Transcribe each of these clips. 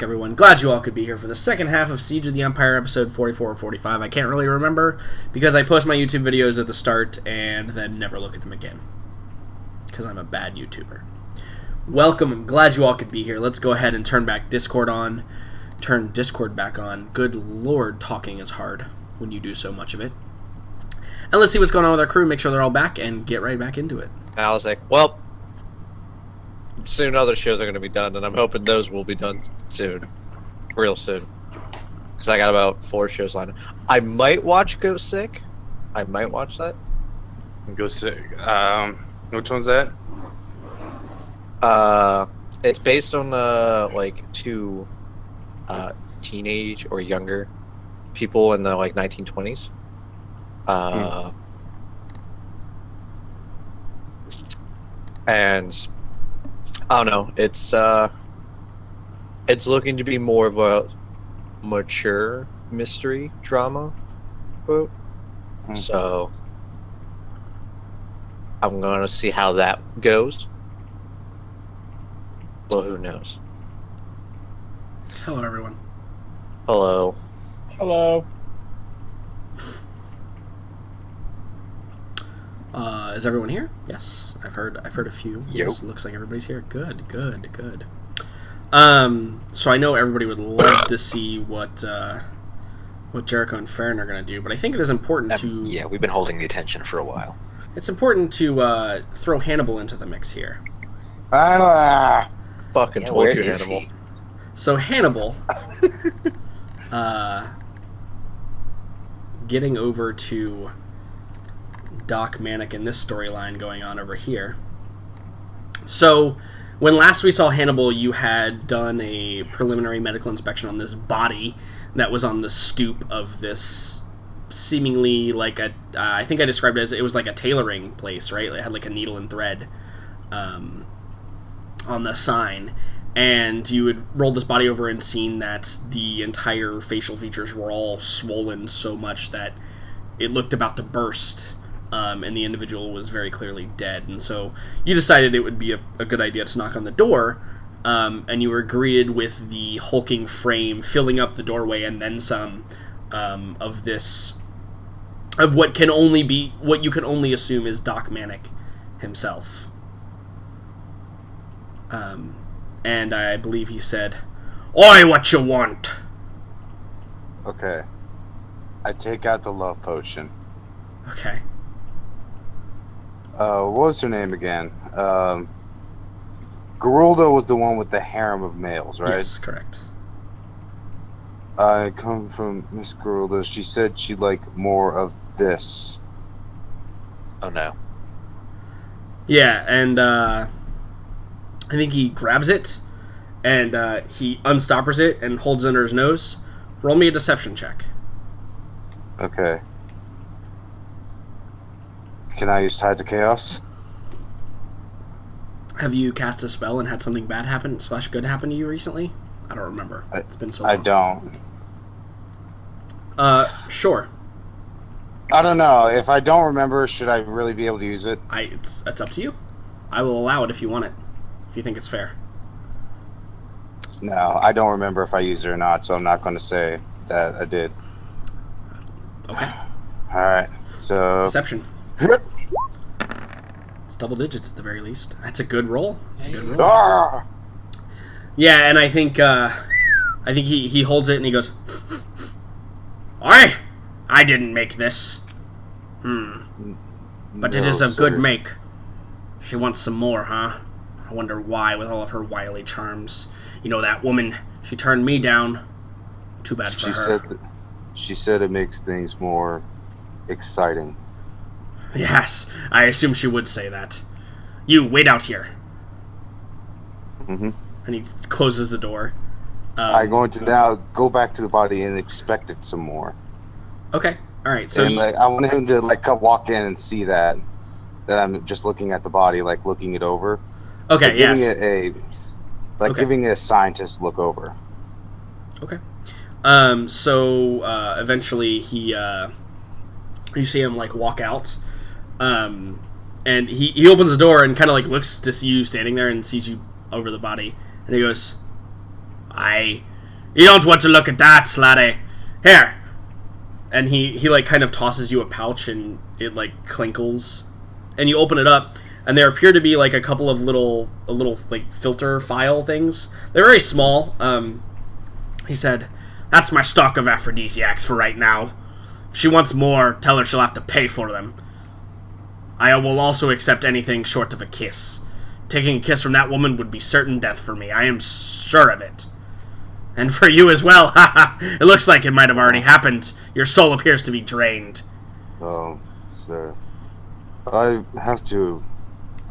Everyone, glad you all could be here for the second half of Siege of the Empire, episode 44 or 45. I can't really remember because I post my YouTube videos at the start and then never look at them again because I'm a bad YouTuber. Welcome, I'm glad you all could be here. Let's go ahead and turn Discord back on. Good lord, talking is hard when you do so much of it. And let's see what's going on with our crew, make sure they're all back, and get right back into it. And I was like, well, soon other shows are going to be done, and I'm hoping those will be done soon. Real soon. Because I got about 4 shows lined up. I might watch Go Sick. I might watch that. Go Sick. Which one's that? It's based on, like, 2 teenage or younger people in the, like, 1920s. And I don't know. It's looking to be more of a mature mystery drama, quote. So I'm gonna see how that goes. Well, who knows? Hello, everyone. Hello. Hello. Is everyone here? Yes, I've heard a few. Yep. Yes, looks like everybody's here. Good. So I know everybody would love to see what Jericho and Farron are going to do, but I think it is important to... Yeah, we've been holding the attention for a while. It's important to throw Hannibal into the mix here. Fucking told you, Hannibal. So Hannibal, getting over to Doc Manic in this storyline going on over here. So, when last we saw Hannibal, you had done a preliminary medical inspection on this body that was on the stoop of this seemingly like a, I think I described it as, it was like a tailoring place, right? It had like a needle and thread on the sign. And you had rolled this body over and seen that the entire facial features were all swollen so much that it looked about to burst. And the individual was very clearly dead. And so you decided it would be a good idea to knock on the door, and you were greeted with the hulking frame filling up the doorway and then some of what you can only assume is Doc Manic himself. And I believe he said, "Oi, what you want?" Okay. I take out the love potion. Okay. What was her name again? Gerulda was the one with the harem of males, right? Yes, correct. I come from Miss Gerulda. She said she'd like more of this. Oh no. Yeah, and I think he grabs it, and he unstoppers it and holds it under his nose. Roll me a deception check. Okay. Can I use Tides of Chaos? Have you cast a spell and had something bad happen / good happen to you recently? I don't remember. It's been so long. I don't. Sure. I don't know. If I don't remember, should I really be able to use it? It's up to you. I will allow it if you want it. If you think it's fair. No, I don't remember if I used it or not, so I'm not going to say that I did. Okay. Alright, so... Deception. It's double digits at the very least. That's a good roll. It's a good roll. Ah! Yeah, and I think he holds it and he goes, I didn't make this. But it is a good make. She wants some more, huh? I wonder why, with all of her wily charms. You know, that woman, she turned me down. Too bad for her. She said it makes things more exciting. Yes, I assume she would say that. You, wait out here. Mm-hmm. And he closes the door. I'm going to now go back to the body and inspect it some more. Okay, alright, so... And I want him to walk in and see that I'm just looking at the body, looking it over. Okay, yes. Giving it a scientist look over. Okay. So eventually you see him walk out, and he opens the door and kind of looks to see you standing there and sees you over the body, and he goes, I You don't want to look at that, laddie. Here. And he like kind of tosses you a pouch and it like clinkles. And you open it up and there appear to be like a couple of little like filter file things. They're very small. He said, "That's my stock of aphrodisiacs for right now. If she wants more, tell her she'll have to pay for them. I will also accept anything short of a kiss. Taking a kiss from that woman would be certain death for me. I am sure of it. And for you as well. Haha. It looks like it might have already happened. Your soul appears to be drained." Oh, sir. I have to...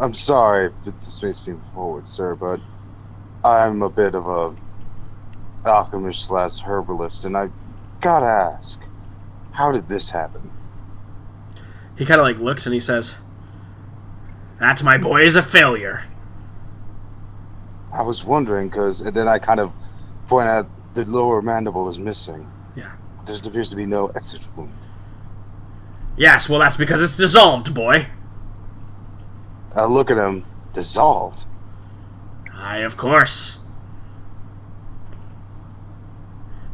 I'm sorry if this may seem forward, sir, but I'm a bit of a alchemist / herbalist, and I gotta ask, how did this happen? He kind of like looks and he says, "That, my boy, is a failure." I was wondering, and then I kind of point out the lower mandible is missing. Yeah. There appears to be no exit wound. Yes, well, that's because it's dissolved, boy. I look at him, dissolved. Aye, of course.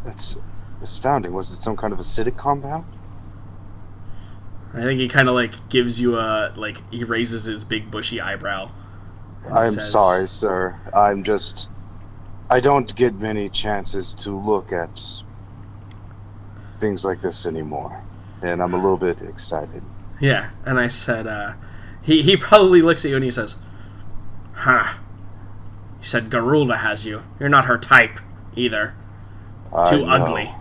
That's astounding. Was it some kind of acidic compound? I think he kind of like gives you a, like, he raises his big bushy eyebrow. I'm sorry, sir. I don't get many chances to look at things like this anymore. And I'm a little bit excited. Yeah, and I said, he probably looks at you and he says, "Huh. He said Garulda has you. You're not her type, either. Too ugly.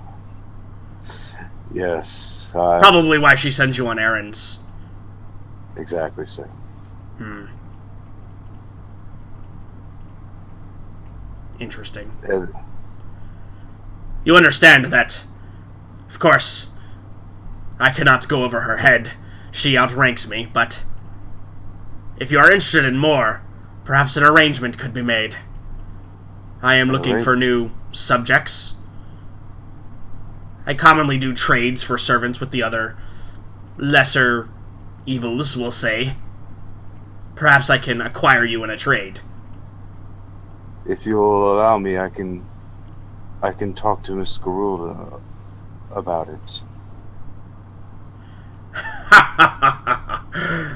Yes. Probably why she sends you on errands." Exactly, sir. Interesting. You understand that, of course, I cannot go over her head. She outranks me, but if you are interested in more, perhaps an arrangement could be made. I am looking for new subjects. I commonly do trades for servants with the other lesser evils, we'll say. Perhaps I can acquire you in a trade. If you'll allow me, I can talk to Miss Garulda about it.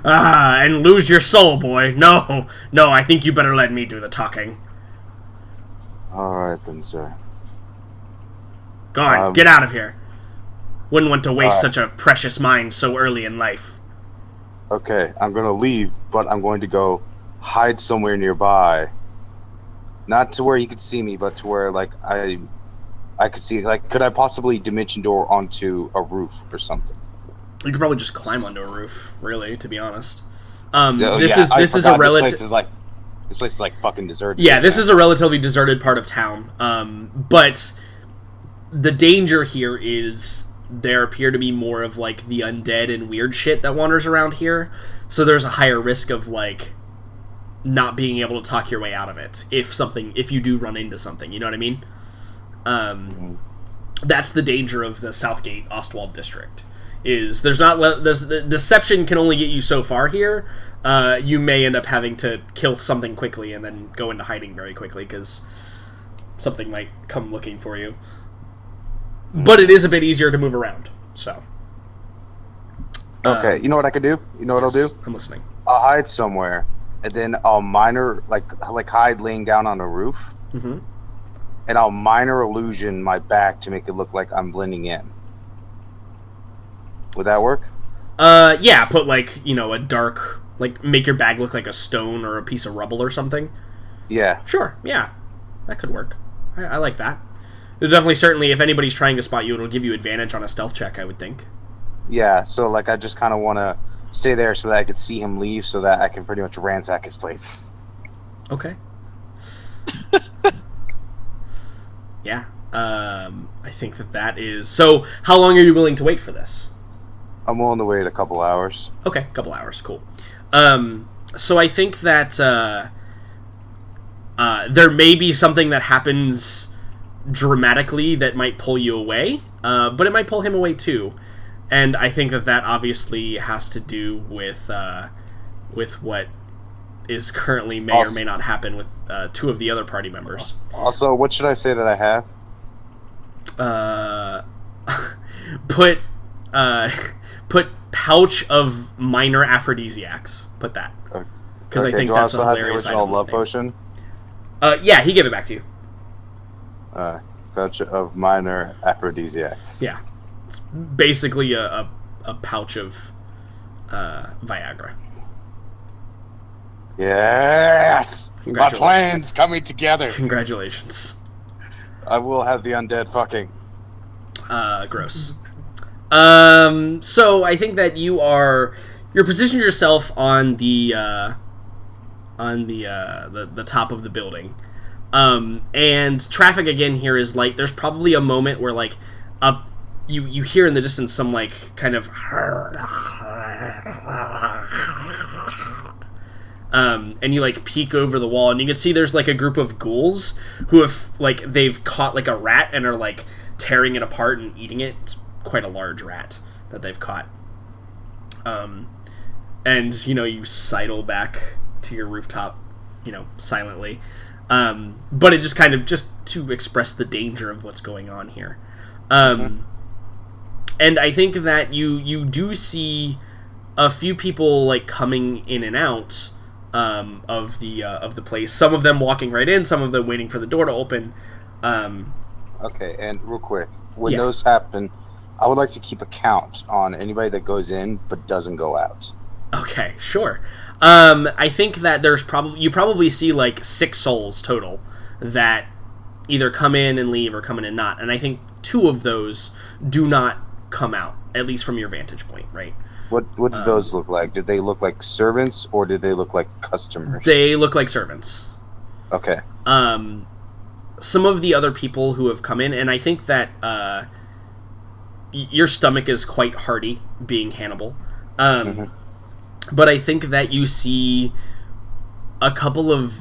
And lose your soul, boy. No, I think you better let me do the talking. Alright then, sir. Go on, get out of here. Wouldn't want to waste such a precious mind so early in life. Okay, I'm gonna leave, but I'm going to go hide somewhere nearby. Not to where you could see me, but to where, like, I could see, like, could I possibly dimension door onto a roof or something? You could probably just climb onto a roof, really, to be honest. This is a relative. This place is like fucking deserted. Yeah, this is a relatively deserted part of town. But the danger here is there appear to be more of like the undead and weird shit that wanders around here. So there's a higher risk of like not being able to talk your way out of it if you do run into something. You know what I mean? That's the danger of the Southgate Ostwald district. There's the deception can only get you so far here. You may end up having to kill something quickly and then go into hiding very quickly because something might come looking for you. But it is a bit easier to move around. So. Okay, you know what I could do? You know what I'll do? I'm listening. I'll hide somewhere, and then I'll minor like hide laying down on a roof, and I'll minor illusion my back to make it look like I'm blending in. Would that work? Yeah, put like, a dark, like make your bag look like a stone or a piece of rubble or something. Yeah. Sure, yeah. That could work. I like that. It'll definitely, certainly, if anybody's trying to spot you, it'll give you advantage on a stealth check, I would think. Yeah, so like I just kind of want to stay there so that I could see him leave so that I can pretty much ransack his place. Okay. Yeah. I think that is... So, how long are you willing to wait for this? I'm willing to wait a couple hours. Okay, a couple hours, cool. So I think that there may be something that happens dramatically that might pull you away, but it might pull him away too. And I think that obviously has to do with what is currently may or may not happen with two of the other party members. Also, what should I say that I have? put put pouch of minor aphrodisiacs. Put that. Because I think do that's I also a have the hilarious original item love name. potion? Yeah, he gave it back to you. Pouch of minor aphrodisiacs. Yeah. It's basically a pouch of Viagra. Yes! My Congratulations. plan's coming together. Congratulations. I will have the undead fucking. Gross. So I think that you're positioning yourself on the top of the building. And traffic again here is light. There's probably a moment where like you hear in the distance some like kind of and you like peek over the wall and you can see there's like a group of ghouls who have like they've caught like a rat and are like tearing it apart and eating it. It's quite a large rat that they've caught. And you sidle back to your rooftop, silently. But it just kind of just to express the danger of what's going on here. And I think that you do see a few people like coming in and out of the place. Some of them walking right in, some of them waiting for the door to open. Okay, and real quick, when Yeah. those happen, I would like to keep a count on anybody that goes in but doesn't go out. Okay, sure. I think that you probably see like 6 souls total that either come in and leave or come in and not. And I think 2 of those do not come out, at least from your vantage point, right? What did those look like? Did they look like servants or did they look like customers? They look like servants. Okay. Some of the other people who have come in, and I think that your stomach is quite hearty, being Hannibal. But I think that you see a couple of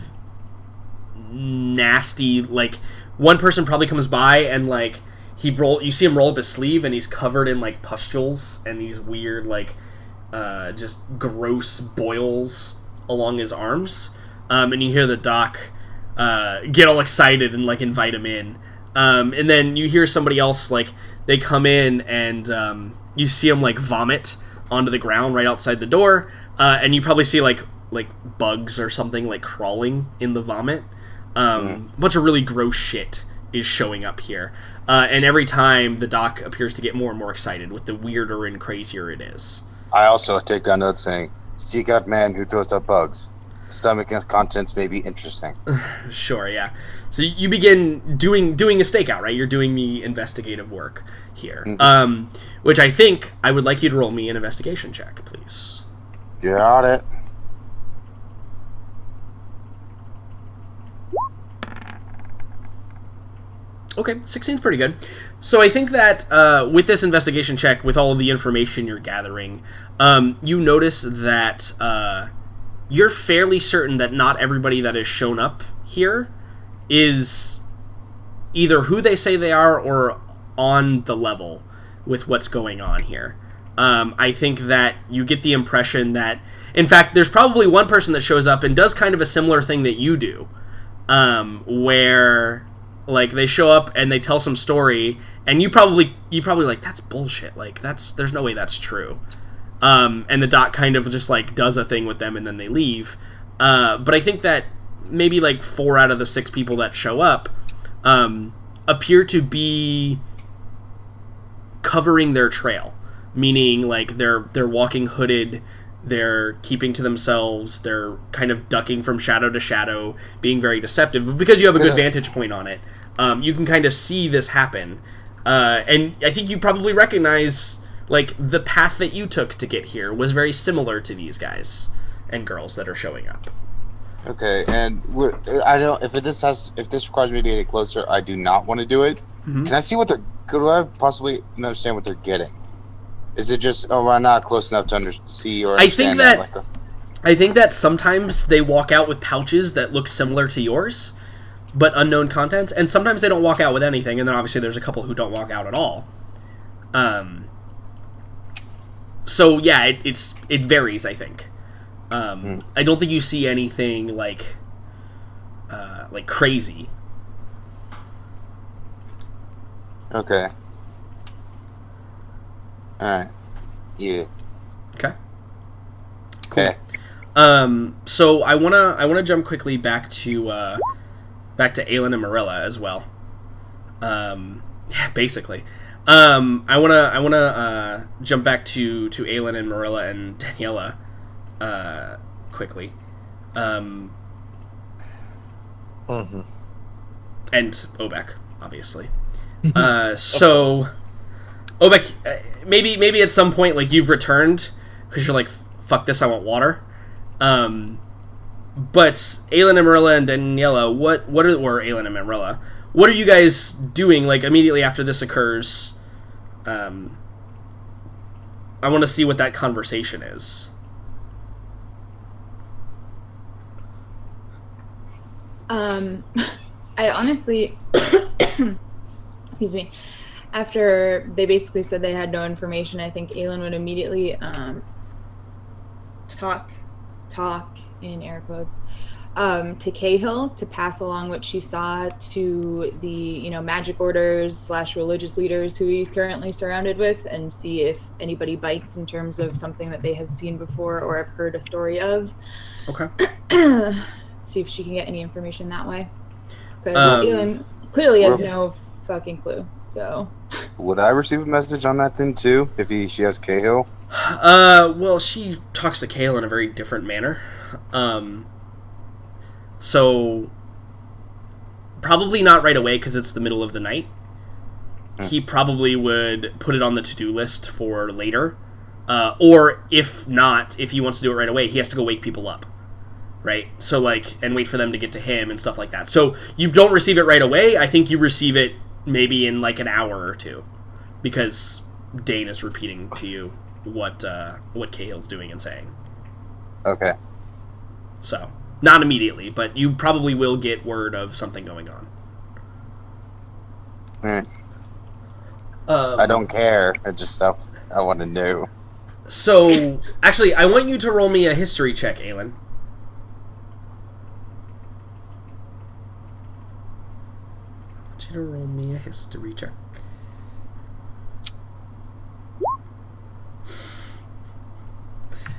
nasty, like, one person probably comes by and, like, you see him roll up his sleeve and he's covered in, like, pustules and these weird, like, just gross boils along his arms. And you hear the doc get all excited and, like, invite him in. And then you hear somebody else, like, they come in and you see him, like, vomit onto the ground right outside the door, and you probably see like bugs or something like crawling in the vomit. A bunch of really gross shit is showing up here, and every time the doc appears to get more and more excited with the weirder and crazier it is. I also take down notes saying, "Seek out man who throws up bugs. Stomach and contents may be interesting." Sure, yeah. So you begin doing a stakeout, right? You're doing the investigative work here, which I think I would like you to roll me an investigation check, please. Got it. Okay, 16's pretty good. So I think that with this investigation check, with all of the information you're gathering, you notice that you're fairly certain that not everybody that has shown up here is either who they say they are or on the level with what's going on here. I think that you get the impression that, in fact, there's probably one person that shows up and does kind of a similar thing that you do, where, like, they show up and they tell some story, and you probably like, that's bullshit. Like, there's no way that's true. And the doc kind of just, like, does a thing with them and then they leave. But I think that maybe, like, 4 out of the 6 people that show up appear to be covering their trail. Meaning, like, they're walking hooded, they're keeping to themselves, they're kind of ducking from shadow to shadow, being very deceptive. But because you have a good vantage point on it, you can kind of see this happen. And I think you probably recognize, like, the path that you took to get here was very similar to these guys and girls that are showing up. Okay, and I don't. If this requires me to get closer, I do not want to do it. Can I see what they're? Could I possibly understand what they're getting? Is it just, I'm not close enough to see or understand I think that sometimes they walk out with pouches that look similar to yours, but unknown contents, and sometimes they don't walk out with anything, and then obviously there's a couple who don't walk out at all. So yeah, it varies, I think. I don't think you see anything like crazy. Okay. Alright. Yeah. Okay. Cool. Okay. So I wanna jump quickly back to Aelin and Marilla as well. Yeah, basically. I wanna jump back to Aelin and Marilla and Daniela quickly. Mm-hmm. And Obek, obviously. So Obek, maybe at some point like you've returned because you're like, fuck this, I want water. But Aelin and Marilla and Daniela, what are Aelin and Marilla? What are you guys doing like immediately after this occurs? I want to see what that conversation is. I honestly, excuse me, after they basically said they had no information, I think Aelin would immediately talk in air quotes to Cahill to pass along what she saw to the magic orders / religious leaders who he's currently surrounded with, and see if anybody bites in terms of something that they have seen before or have heard a story of. Okay. See if she can get any information that way, because Aelin clearly has no fucking clue. So Would I receive a message on that then too if she has Cahill? Well, she talks to Cahill in a very different manner. So probably not right away because it's the middle of the night. He probably would put it on the to-do list for later. Or if not, if he wants to do it right away, he has to go wake people up. Right? So, like, and wait for them to get to him and stuff like that. So you don't receive it right away. I think you receive it maybe in, like, an hour or two. Because Dane is repeating to you what Cahill's doing and saying. Okay. So, not immediately, but you probably will get word of something going on. I don't care. I want to know. So, actually, I want you to roll me a history check, Aelin. I want you to roll me a history check.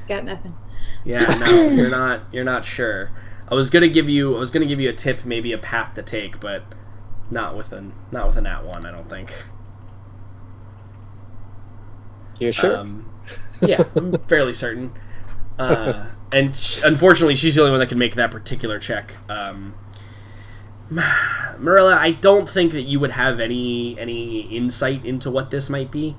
got nothing. Yeah, no, you're not sure. I was gonna give you a tip, maybe a path to take, but not with a nat one, I don't think. You sure? Yeah, I'm fairly certain. And unfortunately, she's the only one that can make that particular check. Marilla, I don't think that you would have any insight into what this might be.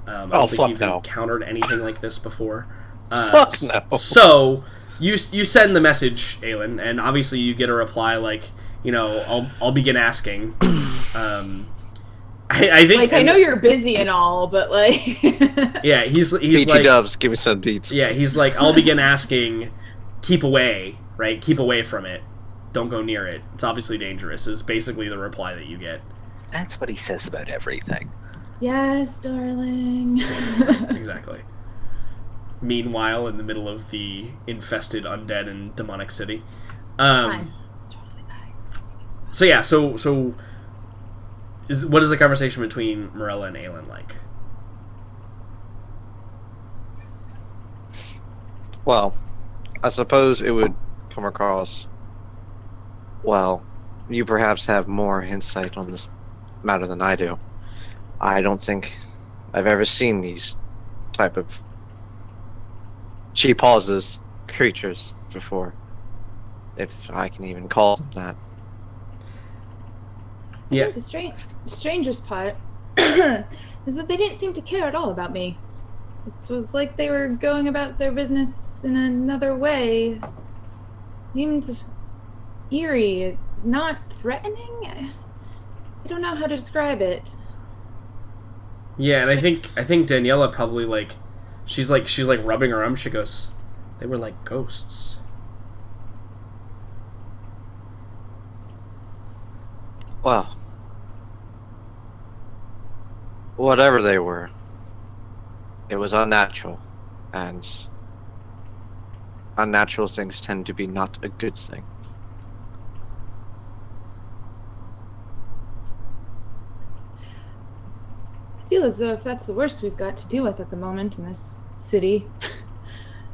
I don't think you've encountered anything like this before. Fuck no. So you send the message, Aelin, and obviously you get a reply like, I'll begin asking. I think, like, I know you're busy and all, but like, yeah, he's BT like, Dubs, give me some deets. yeah, he's like, I'll begin asking, keep away, right? Keep away from it. Don't go near it. It's obviously dangerous, is basically the reply that you get. That's what he says about everything. yes, darling. Exactly. Meanwhile, in the middle of the infested undead and demonic city. Fine. It's totally fine. So yeah, so what is the conversation between Marilla and Aelin like? Well, I suppose it would come across, well, you perhaps have more insight on this matter than I do. I don't think I've ever seen these type of, she pauses, creatures before, if I can even call them that. Yeah. The strangest part is that they didn't seem to care at all about me. It was like they were going about their business in another way. Seemed eerie, not threatening. I don't know how to describe it. Yeah, and I think Daniela probably like she's rubbing her arm. She goes, "They were like ghosts." Well, whatever they were, it was unnatural, and unnatural things tend to be not a good thing. feel as though if that's the worst we've got to deal with at the moment in this city.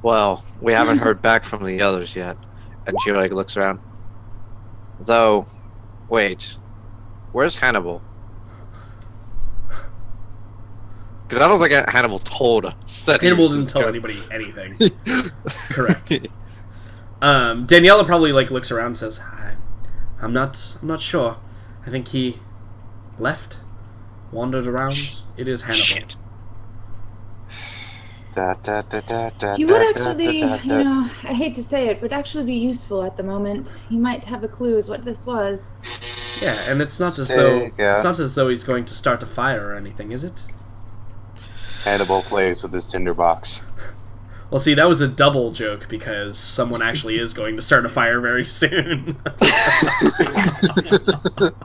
Well, we haven't heard back from the others yet. And she like looks around. Though, wait, where's Hannibal? Because I don't think Hannibal told us that Hannibal didn't tell anybody anything. Correct. Daniela probably like looks around and says, I'm not sure. I think he left, wandered around. It is Hannibal. Shit. He would actually, I hate to say it, would actually be useful at the moment. He might have a clue as what this was. Yeah, and it's not as though he's going to start a fire or anything, is it? Hannibal plays with his tinderbox. Well, see, that was a double joke because someone actually is going to start a fire very soon.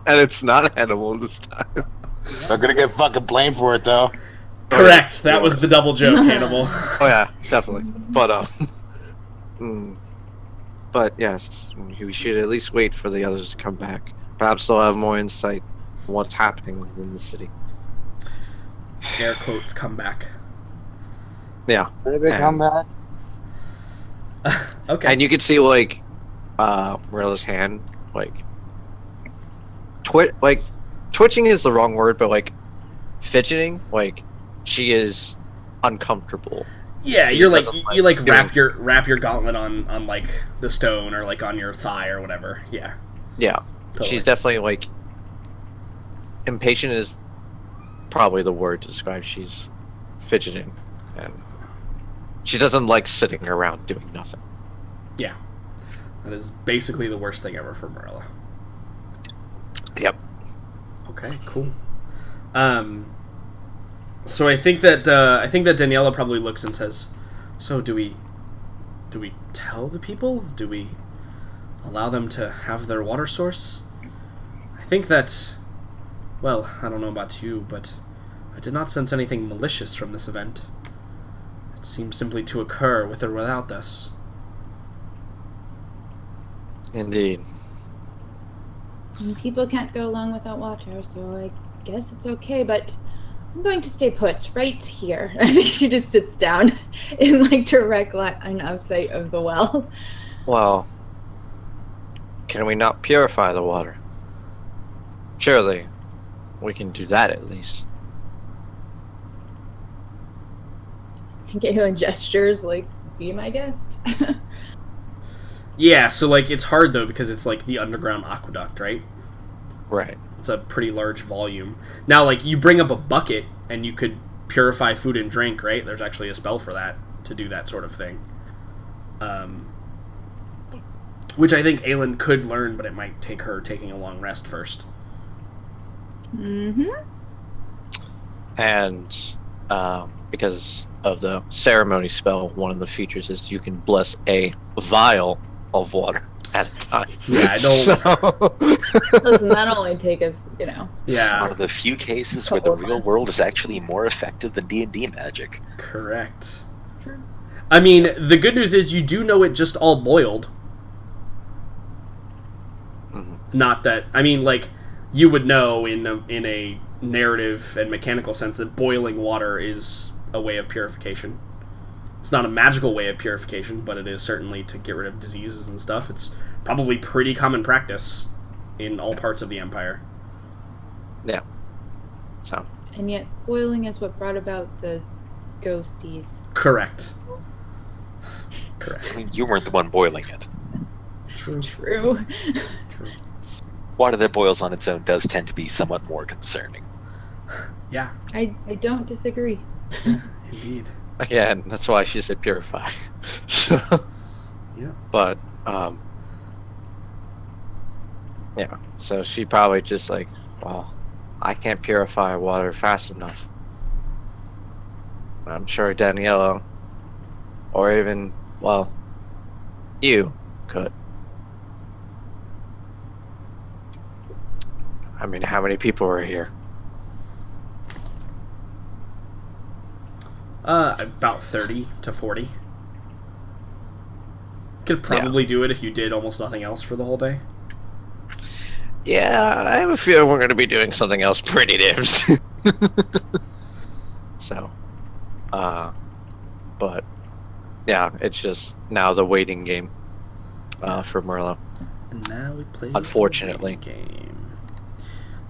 And it's not Hannibal this time. I'm gonna get fucking blamed for it though. Correct. That was the double joke, Hannibal. Oh yeah, definitely. But yes, we should at least wait for the others to come back. Perhaps they'll have more insight on what's happening within the city. Air quotes, come back. Yeah. Did they come back? Okay. And you can see like Marilla's hand twitching is the wrong word, but like fidgeting, like she is uncomfortable. Yeah, She you're like doesn't you like doing- wrap your gauntlet on like the stone or like on your thigh or whatever. Yeah. Yeah. Totally. She's definitely like impatient is probably the word to describe. She's fidgeting and she doesn't like sitting around doing nothing. Yeah. That is basically the worst thing ever for Marilla. Yep. Okay, cool. So I think that Daniela probably looks and says, "So do we tell the people? Do we allow them to have their water source? I think that, well, I don't know about you, but I did not sense anything malicious from this event. It seemed simply to occur with or without us." Indeed. And people can't go along without water, so I guess it's okay, but I'm going to stay put right here. I think she just sits down in like direct line of sight of the well. Well, can we not purify the water? Surely, we can do that at least. Galen gestures like, be my guest. Yeah, so like it's hard though because it's like the underground aqueduct, right? Right. It's a pretty large volume. Now, like, you bring up a bucket and you could purify food and drink, right? There's actually a spell for that, to do that sort of thing. Which I think Aelin could learn, but it might take her taking a long rest first. Mm-hmm. And because of the ceremony spell, one of the features is you can bless a vial of water at a time. Yeah, I don't... Listen, that'll only take us, Yeah. One of the few cases where the real world is actually more effective than D&D magic. Correct. True. I mean, the good news is you do know it just all boiled. Mhm. Not that... I mean, like, you would know in a narrative and mechanical sense that boiling water is a way of purification. It's not a magical way of purification, but it is certainly to get rid of diseases and stuff. It's probably pretty common practice in all parts of the Empire. Yeah. So. And yet, boiling is what brought about the ghosties. Correct. I Correct. mean, you weren't the one boiling it. True. True. True. Water that boils on its own does tend to be somewhat more concerning. Yeah, I don't disagree. indeed. Again, that's why she said purify. So, Yeah. but, yeah. So she probably just like, well, I can't purify water fast enough. I'm sure Daniela, or even, well, you could. I mean, how many people are here? About 30 to 40. Could probably do it if you did almost nothing else for the whole day. Yeah, I have a feeling we're going to be doing something else pretty damn soon. So, but yeah, it's just now the waiting game for Merlot. And now we play Unfortunately. the game.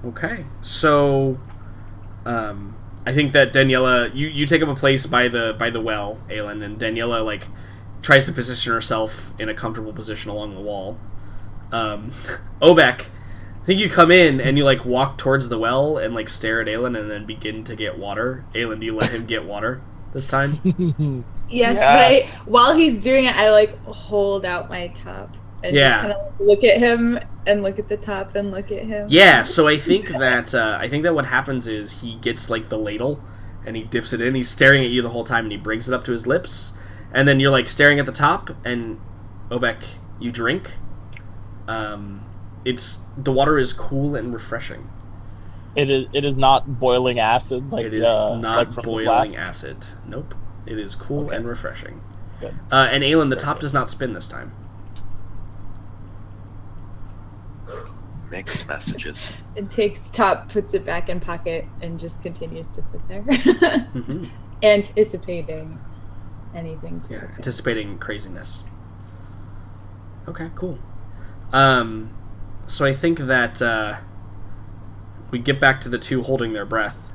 Okay, so I think that Daniela, you take up a place by the well, Aelin, and Daniela like tries to position herself in a comfortable position along the wall. Obek, I think you come in and you like walk towards the well and like stare at Aelin and then begin to get water. Aelin, do you let him get water this time? Yes, Yes. but while he's doing it, I like hold out my top and Yeah. just kind of look at him and look at the top and look at him. Yeah, so I think that what happens is he gets like the ladle and he dips it in. He's staring at you the whole time and he brings it up to his lips, and then you're like staring at the top. And Obek, you drink. The water is cool and refreshing. It is not boiling acid like It is like not from the boiling flask. acid. Nope. It is cool Okay. and refreshing. Good. And Aelin, the Very top good. does not spin this time. Mixed messages. It takes top, puts it back in pocket, and just continues to sit there, Mm-hmm. anticipating anything. to Yeah, happen. anticipating craziness. Okay, cool. So I think that we get back to the two holding their breath,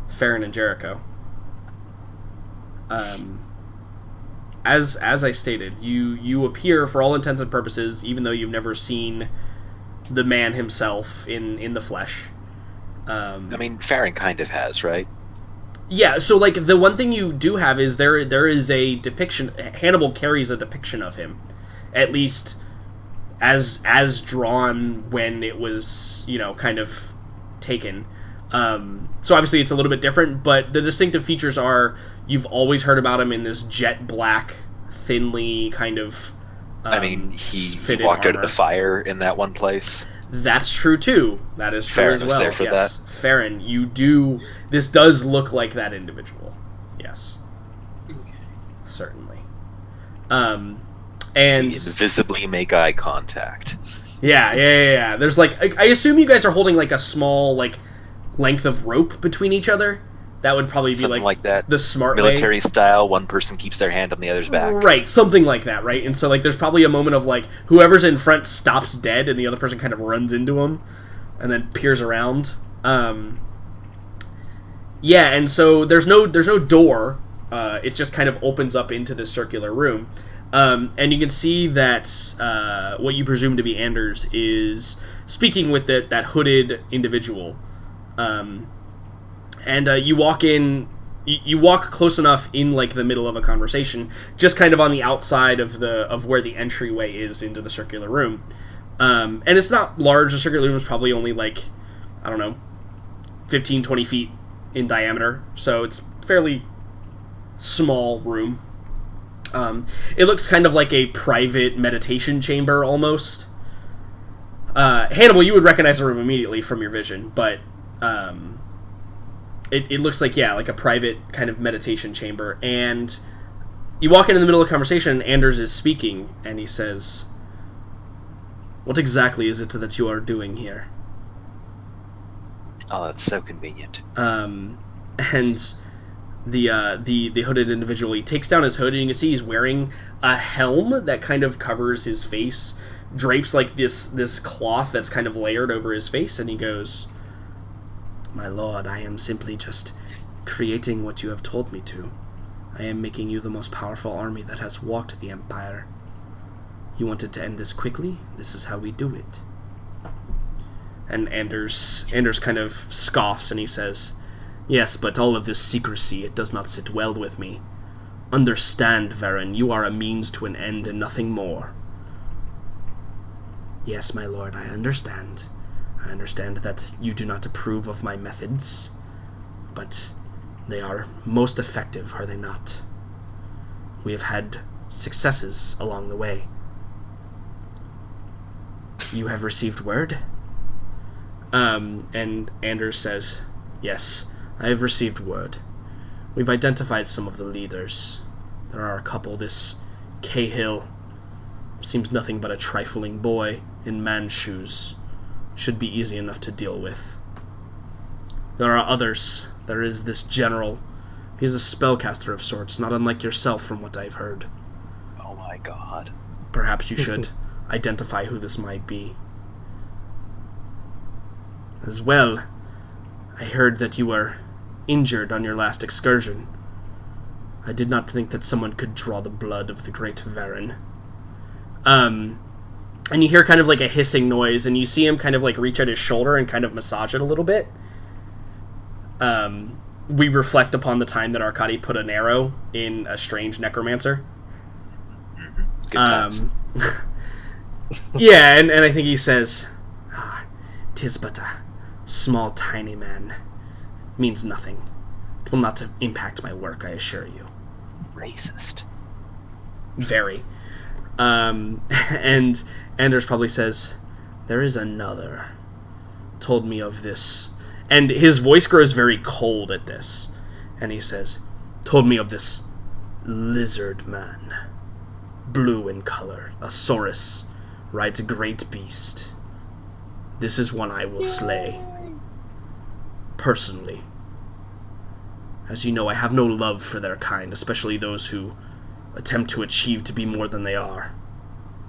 Farron and Jericho. As I stated, you appear for all intents and purposes, even though you've never seen the man himself in the flesh. I mean, Farron kind of has, right? Yeah, so like the one thing you do have is there is a depiction. Hannibal carries a depiction of him, at least as drawn when it was kind of taken. So obviously it's a little bit different, but the distinctive features are you've always heard about him in this jet black, thinly kind of. I mean, he fitted walked out of armor. the fire in that one place. That's true too. That is true Farron as was well. there for yes, Farron, you do. This does look like that individual. Yes, certainly. And We invisibly make eye contact. yeah. There's like I assume you guys are holding like a small like length of rope between each other. That would probably be Something like that. the smart way. Military style, one person keeps their hand on the other's back. Right, something like that, right? And so, like, there's probably a moment of, like, whoever's in front stops dead, and the other person kind of runs into him, and then peers around. Yeah, and so there's no door. It just kind of opens up into this circular room. And you can see that what you presume to be Anders is speaking with that hooded individual. And you walk in, you walk close enough in like the middle of a conversation, just kind of on the outside of where the entryway is into the circular room. And it's not large. The circular room is probably only like, I don't know, 15, 20 feet in diameter. So it's fairly small room. It looks kind of like a private meditation chamber almost. Hannibal, you would recognize the room immediately from your vision, but it looks like, yeah, like a private kind of meditation chamber. And you walk into the middle of the conversation, and Anders is speaking, and he says, "What exactly is it that you are doing here?" Oh, that's so convenient. And the hooded individual, he takes down his hood, and you can see he's wearing a helm that kind of covers his face, drapes like this cloth that's kind of layered over his face, and he goes, "My lord, I am simply just creating what you have told me to. I am making you the most powerful army that has walked the Empire. You wanted to end this quickly? This is how we do it." And Anders kind of scoffs, and he says, "Yes, but all of this secrecy, it does not sit well with me. Understand, Varen, you are a means to an end and nothing more." "Yes, my lord, I understand. I understand that you do not approve of my methods, but they are most effective, are they not? We have had successes along the way. You have received word?" And Anders says, "Yes, I have received word. We've identified some of the leaders. There are a couple. This Cahill seems nothing but a trifling boy in man's shoes. Should be easy enough to deal with. There are others there is this general. He's a spellcaster of sorts, not unlike yourself from what I've heard. Oh my god. Perhaps you should identify who this might be. As well, I heard that you were injured on your last excursion. I did not think that someone could draw the blood of the great Varen. And you hear kind of like a hissing noise, and you see him kind of like reach at his shoulder and kind of massage it a little bit. We reflect upon the time that Arkady put an arrow in a strange necromancer. Good times. Yeah, and I think he says, 'tis but a small, tiny man. Means nothing. It will not impact my work, I assure you. Racist. Very. And Anders probably says, there is another. Told me of this. And his voice grows very cold at this. And he says, told me of this lizard man. Blue in color. A saurus. Rides a great beast. This is one I will slay. Personally. As you know, I have no love for their kind, especially those who attempt to achieve to be more than they are.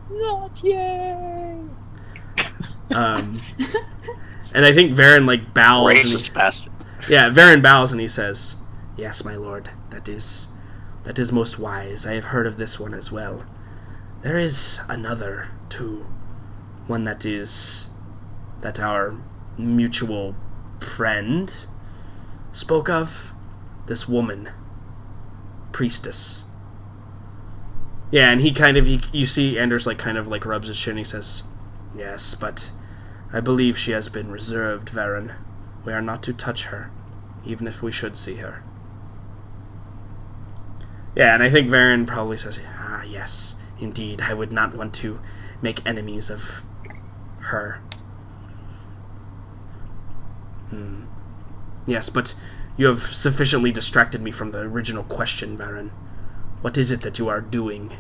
Not yay! And I think Varen, like, bows. Racist bastard. Yeah, Varen bows and he says, yes, my lord, that is most wise. I have heard of this one as well. There is another, too. One that our mutual friend spoke of. This woman. Priestess. Yeah, and you see Anders, like, kind of, like, rubs his chin and he says, yes, but I believe she has been reserved, Varen. We are not to touch her, even if we should see her. Yeah, and I think Varen probably says, yes, indeed, I would not want to make enemies of her. Yes, but you have sufficiently distracted me from the original question, Varen. What is it that you are doing?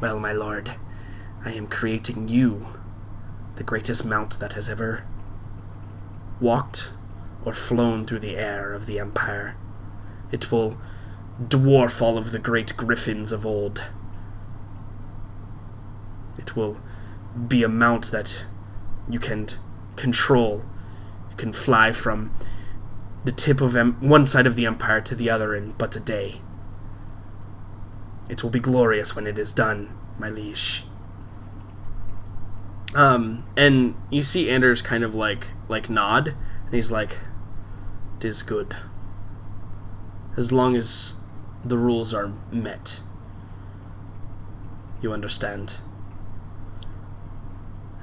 Well, my lord, I am creating you, the greatest mount that has ever walked or flown through the air of the Empire. It will dwarf all of the great griffins of old. It will be a mount that you can control. You can fly from the tip of one side of the Empire to the other in but a day. It will be glorious when it is done, my liege. And you see Anders kind of like nod, and he's like, it is good. As long as the rules are met. You understand?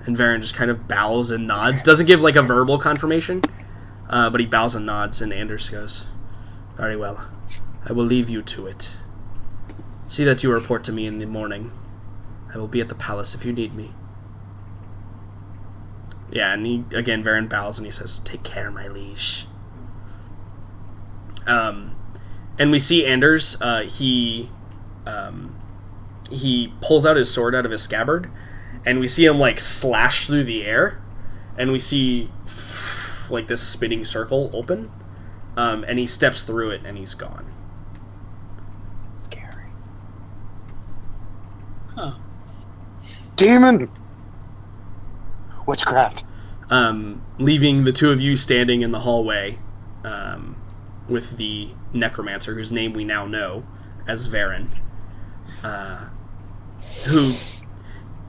And Varen just kind of bows and nods. Doesn't give like a verbal confirmation, but he bows and nods, and Anders goes, very well. I will leave you to it. See that you report to me in the morning. I will be at the palace if you need me. Yeah, and Varen bows and he says, take care, my liege. And we see Anders, he pulls out his sword out of his scabbard, and we see him, like, slash through the air, and we see, like, this spinning circle open, and he steps through it, and he's gone. Scary. Huh. Demon! Witchcraft. Leaving the two of you standing in the hallway, with the necromancer, whose name we now know as Varen, who,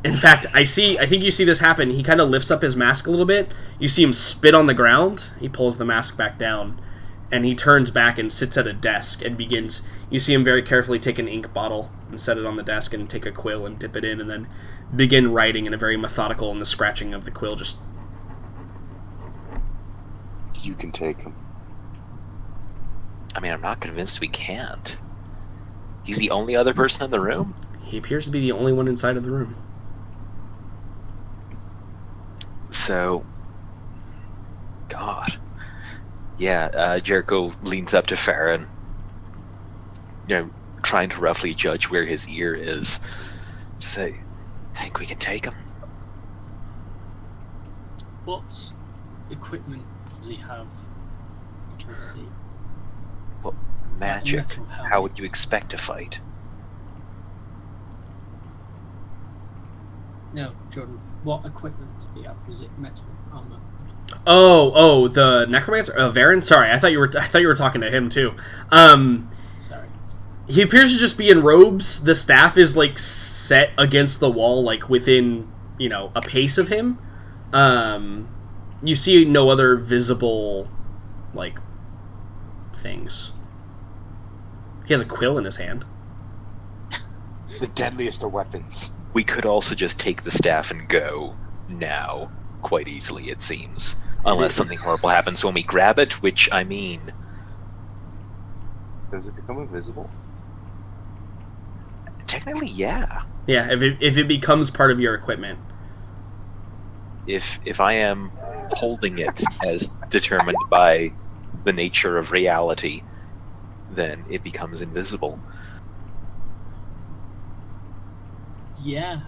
in fact, I think you see this happen. He kind of lifts up his mask a little bit. You see him spit on the ground. He pulls the mask back down, and he turns back and sits at a desk and begins. You see him very carefully take an ink bottle and set it on the desk and take a quill and dip it in, and then begin writing in a very methodical, and the scratching of the quill just... You can take him. I mean, I'm not convinced we can't. He's the only other person in the room? He appears to be the only one inside of the room. So... God. Yeah, Jericho leans up to Farron, trying to roughly judge where his ear is. Say, think we can take him? What equipment does he have can see. Well, magic. metal How would you helmet. expect to fight? No, Jordan, what equipment do you have? Was it metal armor? Oh, the necromancer, Varen. Sorry, I thought you were talking to him too. Sorry. He appears to just be in robes. The staff is like set against the wall, like within a pace of him. You see no other visible like things. He has a quill in his hand. The deadliest of weapons. We could also just take the staff and go now, quite easily, it seems. Unless something horrible happens when we grab it, which, I mean... Does it become invisible? Technically, yeah. Yeah, if it becomes part of your equipment. If I am holding it as determined by the nature of reality, then it becomes invisible. Yeah.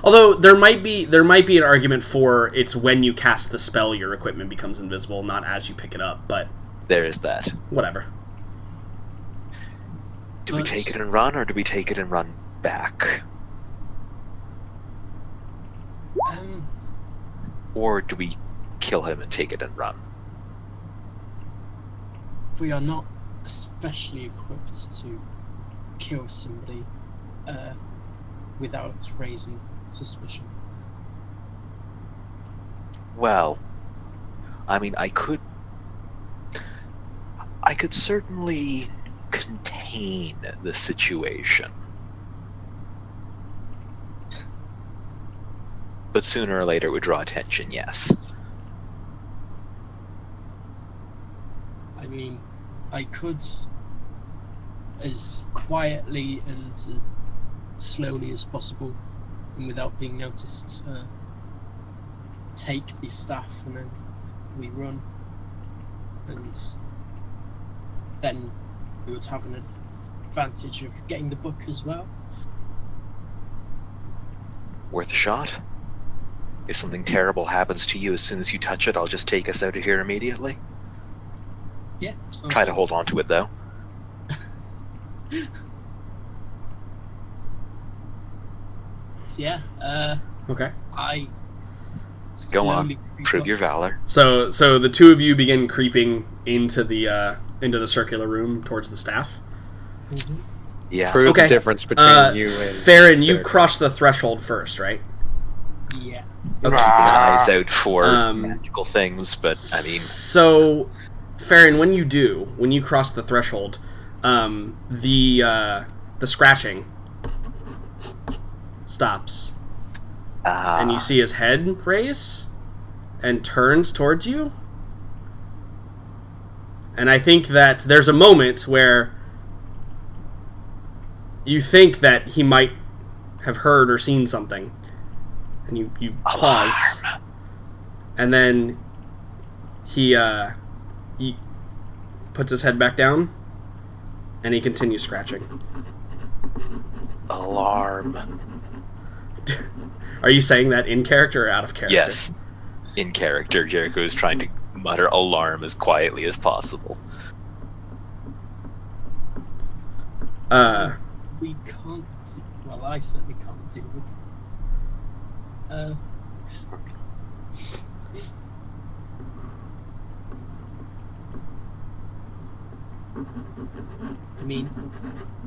Although there might be an argument for it's when you cast the spell your equipment becomes invisible, not as you pick it up. But There is that. whatever. Do we take it and run, or do we take it and run back? Or do we kill him and take it and run? We are not especially equipped to kill somebody without raising suspicion. Well, I mean, I could certainly contain the situation. But sooner or later it would draw attention, yes. I mean, I could, as quietly and slowly as possible, and without being noticed, take the staff, and then we run, and then we would have an advantage of getting the book as well. Worth a shot? If something terrible happens to you as soon as you touch it, I'll just take us out of here immediately. Yeah. Try to hold on to it, though. Yeah. Okay. I. Go on. slowly creep Prove up. your valor. So the two of you begin creeping into the circular room towards the staff. Mhm. Yeah. Prove Okay. the difference between you and Farron, you Derek. cross the threshold first, right? Yeah. Okay. Eyes out for Um, magical things, but I mean, So, Farron, when you cross the threshold, the scratching stops, and you see his head raise and turns towards you. And I think that there's a moment where you think that he might have heard or seen something, and you pause, and then he puts his head back down, and he continues scratching. alarm. Are you saying that in character or out of character? Yes. In character, Jericho is trying to mutter alarm as quietly as possible. We can't. Well, I certainly can't deal with. I mean,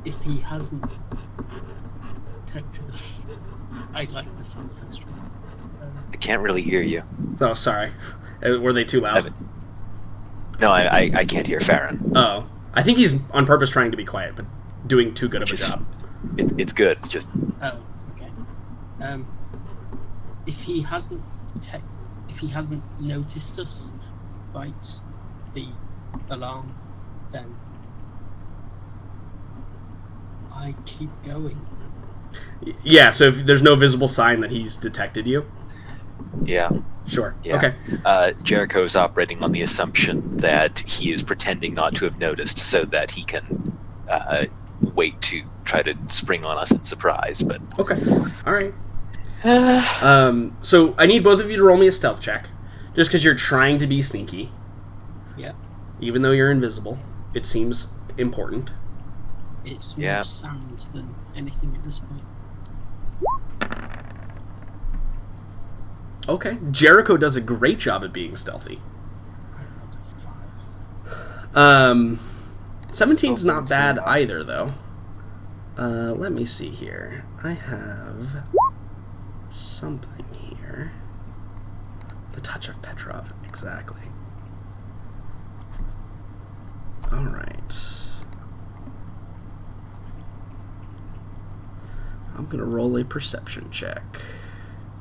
if he hasn't detected us, I'd like this on the first one. I can't really hear you. Oh, sorry. Were they too loud? No, I can't hear Farron. Oh. I think he's on purpose trying to be quiet, but doing too good of a Which is- job. It's good. It's just Oh, okay. If he hasn't noticed us, right, the alarm, then I keep going. Yeah, so if there's no visible sign that he's detected you? yeah. Sure. Yeah. Okay. Jericho's operating on the assumption that he is pretending not to have noticed, so that he can wait to try to spring on us in surprise. But Okay. All right. So I need both of you to roll me a stealth check, just because you're trying to be sneaky. Yeah. Even though you're invisible, it seems important. It's more Yeah. sound than anything at this point. Okay. Jericho does a great job at being stealthy. I rolled a 5. 17's Still not bad 17. either, though. Let me see here. I have something here. The touch of Petrov, exactly. Alright. I'm gonna roll a perception check.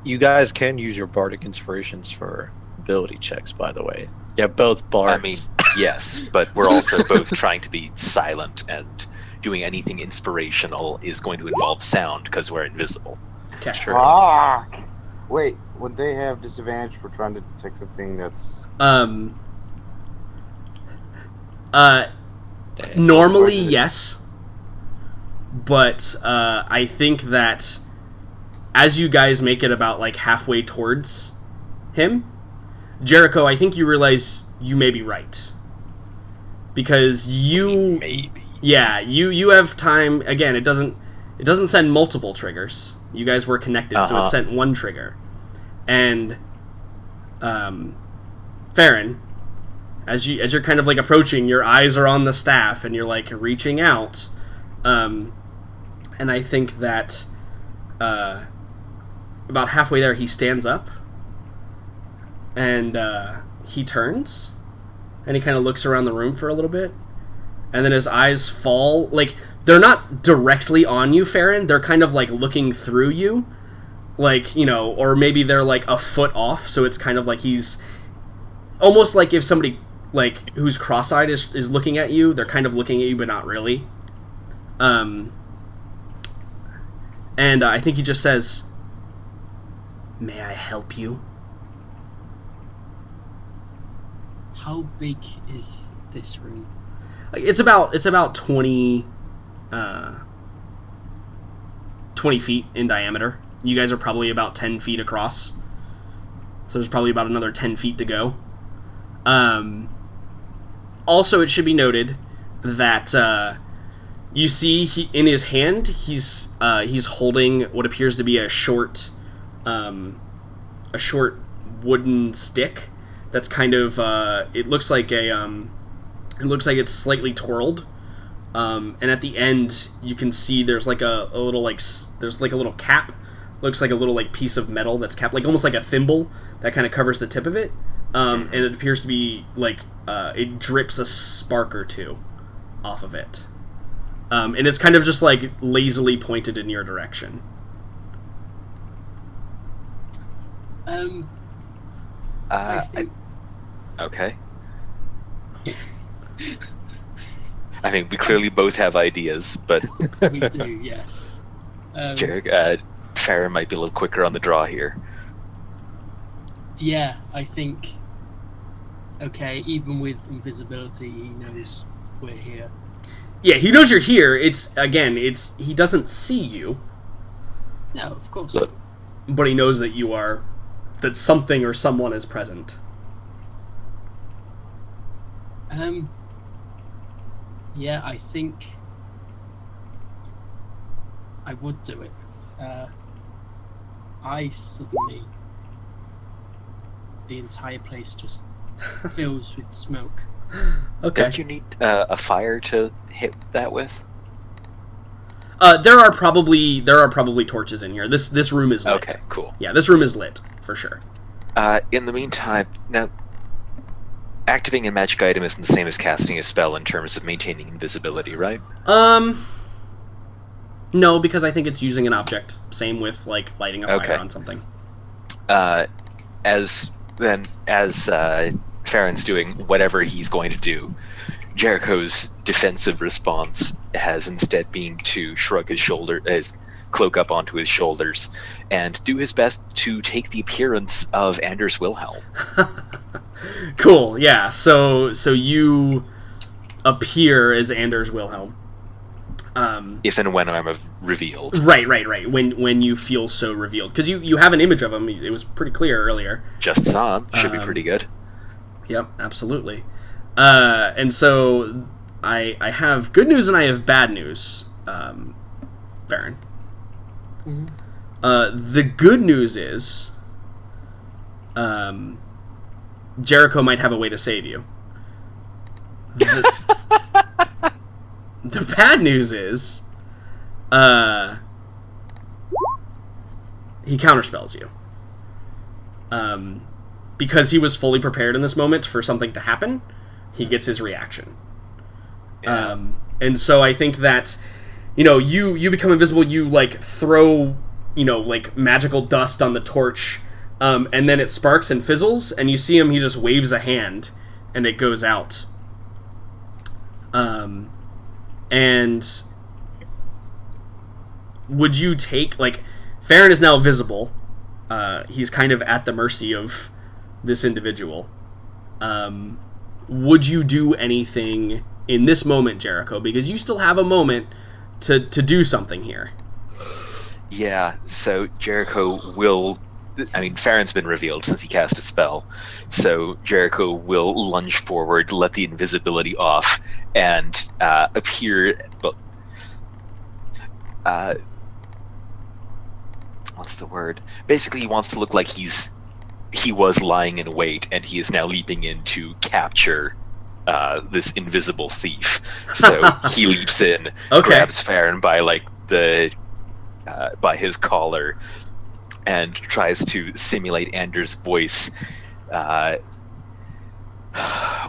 You guys can use your bardic inspirations for ability checks, by the way. Yeah, both bards. I mean, yes, but we're also both trying to be silent, and doing anything inspirational is going to involve sound because we're invisible. Okay. Fuck! Wait, would they have disadvantage for trying to detect something that's... Normally, yes. But I think that as you guys make it about like halfway towards him, Jericho, I think you realize you may be right. Because you Maybe. yeah, you have time. Again, it doesn't send multiple triggers. You guys were connected, so it Uh-huh. sent one trigger. And Farron, as you're kind of like approaching, your eyes are on the staff and you're like reaching out. And I think that about halfway there he stands up and he turns and he kind of looks around the room for a little bit, and then his eyes fall, like, they're not directly on you, Farron, they're kind of like looking through you, like, you know, or maybe they're like a foot off, so it's kind of like he's almost like if somebody like who's cross-eyed is looking at you, they're kind of looking at you but not really. And I think he just says, "May I help you?" How big is this room? It's about 20 feet in diameter. You guys are probably about 10 feet across. So there's probably about another 10 feet to go. Also, it should be noted that you see in his hand he's holding what appears to be a short wooden stick that's kind of it looks like it's slightly twirled, and at the end you can see there's like a little like there's like a little cap, looks like a little like piece of metal that's capped, like almost like a thimble that kind of covers the tip of it, and it appears to be like it drips a spark or two off of it, and it's kind of just like lazily pointed in your direction. I think Okay. I mean, we clearly both have ideas, but we do, yes. Farron might be a little quicker on the draw here. Yeah, I think. Okay, even with invisibility, he knows we're here. Yeah, he knows you're here. It's he doesn't see you, No, of course. but he knows that you are, that something or someone is present. Yeah, I think I would do it. I suddenly, the entire place just fills with smoke. Okay. Don't you need a fire to hit that with? There are probably torches in here. This room is lit. Okay, cool. Yeah, this room is lit for sure. In the meantime, now, activating a magic item isn't the same as casting a spell in terms of maintaining invisibility, right? No, because I think it's using an object. Same with like lighting a fire Okay. on something. As Farron's doing whatever he's going to do, Jericho's defensive response has instead been to shrug his cloak up onto his shoulders and do his best to take the appearance of Anders Wilhelm. Cool. Yeah. So you appear as Anders Wilhelm. If and when I'm revealed. Right. When you feel so revealed, because you have an image of him. It was pretty clear earlier. Just saw him. Should be pretty good. Yep, absolutely. And so I have good news and I have bad news, Varen. Mm-hmm. The good news is Jericho might have a way to save you. The bad news is he counterspells you. Because he was fully prepared in this moment for something to happen, he gets his reaction. Yeah. And so I think that, you become invisible, you, like, throw, like, magical dust on the torch, and then it sparks and fizzles, and you see him, he just waves a hand, and it goes out. And would you take, like, Farron is now visible. He's kind of at the mercy of this individual. Would you do anything in this moment, Jericho? Because you still have a moment to do something here. Yeah, so Jericho will... I mean, Farron's been revealed since he cast a spell, so Jericho will lunge forward, let the invisibility off, and appear... what's the word? Basically, he wants to look like he was lying in wait, and he is now leaping in to capture this invisible thief. So he leaps in, grabs Farron by by his collar, and tries to simulate Anders' voice.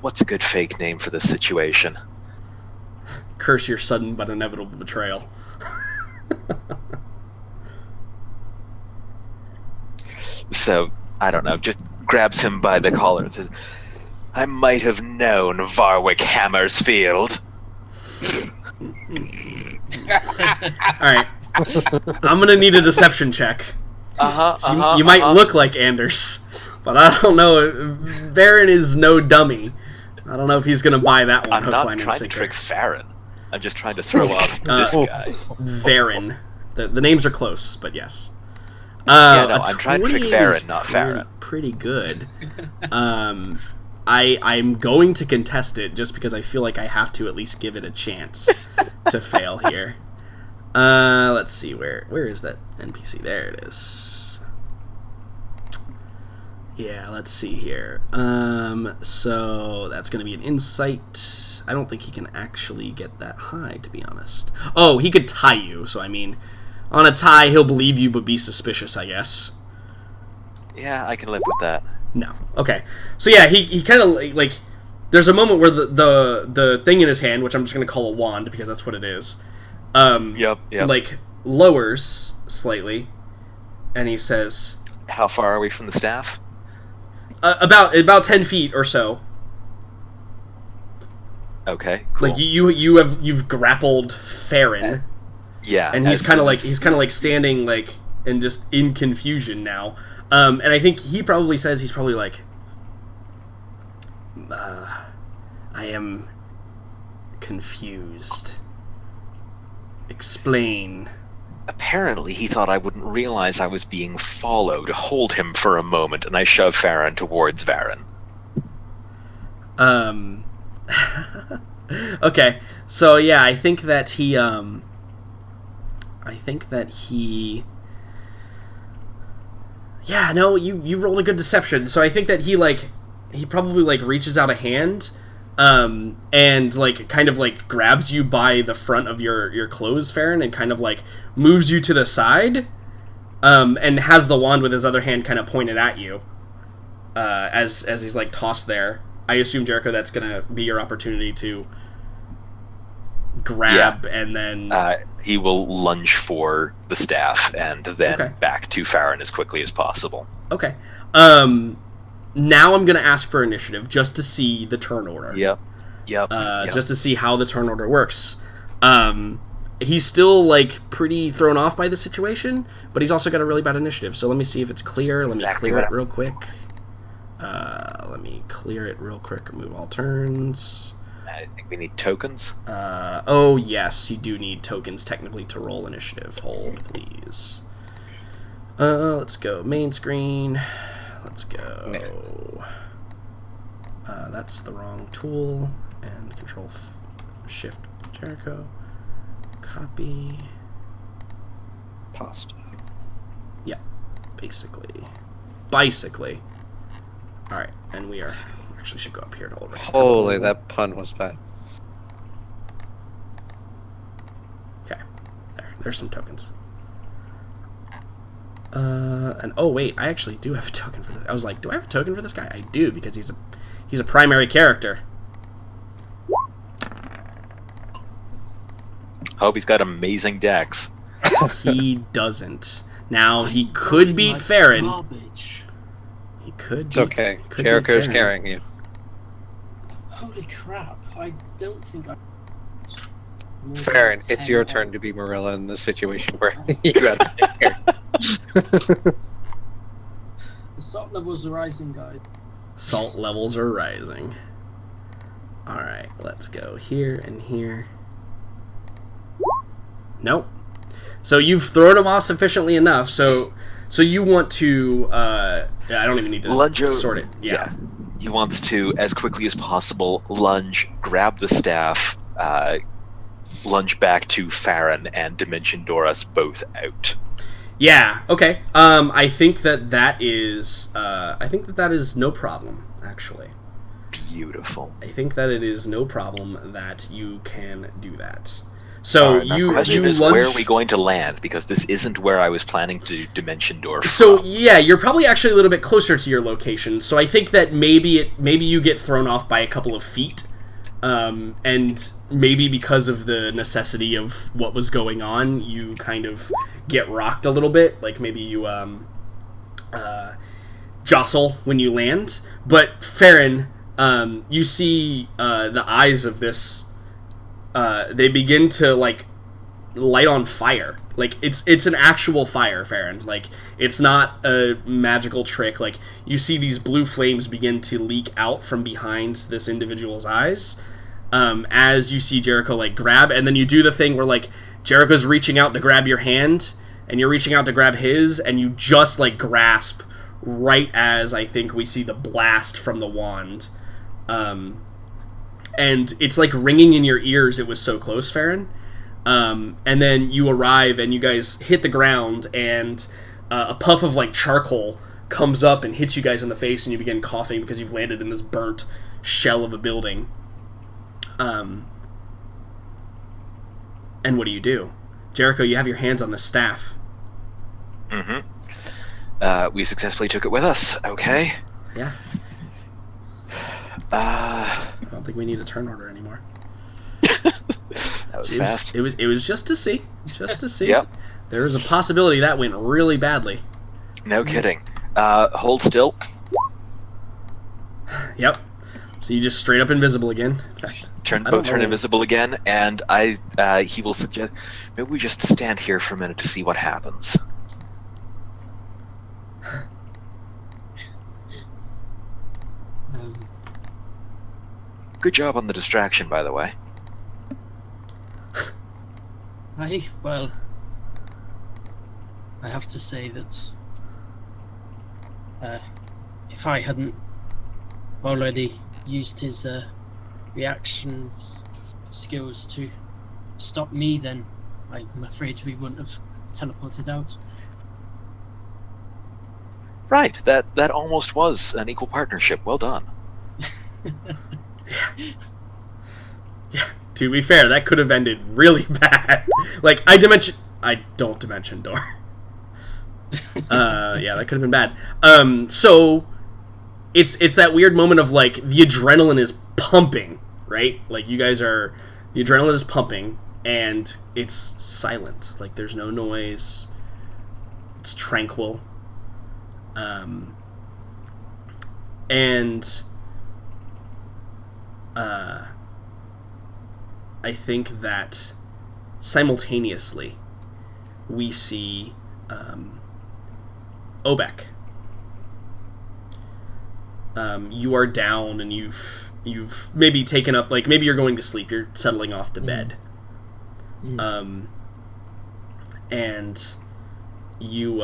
What's a good fake name for this situation? Curse your sudden but inevitable betrayal. So, I don't know, just grabs him by the collar and says, I might have known Varwick Hammersfield. Alright. I'm gonna need a deception check. You might look like Anders, but I don't know. Baron is no dummy. I don't know if he's gonna buy that one. I'm not trying to trick Farron. I'm just trying to throw off this guy. Varen. The names are close, but yes. I'm trying to trick Farron, not Farron. Pretty good. I'm going to contest it just because I feel like I have to at least give it a chance to fail here. Let's see, where is that NPC? There it is. Yeah, let's see here. So that's going to be an insight. I don't think he can actually get that high, to be honest. Oh, he could tie you, so I mean, on a tie, he'll believe you but be suspicious, I guess. Yeah, I can live with that. No. Okay. So yeah, he kind of, like, there's a moment where the thing in his hand, which I'm just going to call a wand because that's what it is, Yep. like, lowers slightly, and he says... How far are we from the staff? About 10 feet or so. Okay, cool. Like, you've grappled Farron. Yeah. And he's kind of like standing, like, and just in confusion now. And I think he's probably like, I am confused. Explain. Apparently, he thought I wouldn't realize I was being followed. Hold him for a moment, and I shove Farron towards Varen. Okay, so yeah, I think that he, yeah, no, you rolled a good deception. So I think that he probably, like, reaches out a hand, and, like, kind of, like, grabs you by the front of your clothes, Farron, and kind of, like, moves you to the side, and has the wand with his other hand kind of pointed at you, as he's, like, tossed there. I assume, Jericho, that's gonna be your opportunity to grab, and then... he will lunge for the staff, and then back to Farron as quickly as possible. Okay. Now I'm gonna ask for initiative, just to see the turn order. Yep. Just to see how the turn order works. He's still, like, pretty thrown off by the situation, but he's also got a really bad initiative, so let me see if it's clear. Let me clear it real quick. Remove all turns. I think we need tokens. Oh, yes, you do need tokens, technically, to roll initiative. Hold, please. Let's go main screen. Let's go. That's the wrong tool. And Control Shift Jericho. Copy. Pasta. Yeah, basically. Bicycly. Alright, and we actually should go up here to Ulrich's Holy, temple. that pun was bad. Okay, there's some tokens. And oh wait, I actually do have a token for this. I was like, do I have a token for this guy? I do, because he's a primary character. Hope he's got amazing decks. He doesn't. Now he could beat Farron. Garbage. He could. It's okay. Jericho's carrying you. Holy crap! I don't think I. more than Farron, it's 10 your on- turn to be Marilla in this situation where you got to take care. The salt levels are rising, guys. Salt levels are rising. Alright, let's go here and here. Nope. So you've thrown him off sufficiently enough, so you want to I don't even need to Lunge sort it. Yeah. He wants to, as quickly as possible, lunge, grab the staff, lunge back to Farron, and Dimension Door us both out. Yeah, okay. I think that is no problem, actually. Beautiful. I think that it is no problem that you can do that. So Alright, you Question is, lunge. where are we going to land? Because this isn't where I was planning to Dimension Door from. So yeah, you're probably actually a little bit closer to your location. So I think that maybe you get thrown off by a couple of feet, and maybe because of the necessity of what was going on, you kind of get rocked a little bit. Like maybe you jostle when you land. But Farron, you see the eyes of this. They begin to like light on fire. Like it's an actual fire, Farron. Like it's not a magical trick. Like you see these blue flames begin to leak out from behind this individual's eyes, as you see Jericho like grab, and then you do the thing where like Jericho's reaching out to grab your hand, and you're reaching out to grab his, and you just like grasp right as I think we see the blast from the wand. And it's like ringing in your ears. It was so close, Farron. And then you arrive and you guys hit the ground, and a puff of like charcoal comes up and hits you guys in the face, and you begin coughing because you've landed in this burnt shell of a building. And what do? Jericho, you have your hands on the staff. Mm-hmm. We successfully took it with us. Okay. Yeah. I don't think we need a turn order anymore. That was fast. It was just to see. Just to see. Yep. There is a possibility that went really badly. No kidding. Hold still. Yep. So you just straight up invisible again. In fact, Turn I don't both turn know. invisible again, and he will suggest maybe we just stand here for a minute to see what happens. Good job on the distraction, by the way. Well, I have to say that if I hadn't already used his reactions skills to stop me, then I'm afraid we wouldn't have teleported out. Right, that almost was an equal partnership. Well done. Yeah. To be fair, that could have ended really bad. Like I don't dimension door. Yeah, that could have been bad. So it's that weird moment of like the adrenaline is pumping, right? Like the adrenaline is pumping and it's silent. Like there's no noise. It's tranquil. I think that simultaneously we see Obek. You are down and you've maybe taken up, like maybe you're going to sleep, you're settling off to bed. And you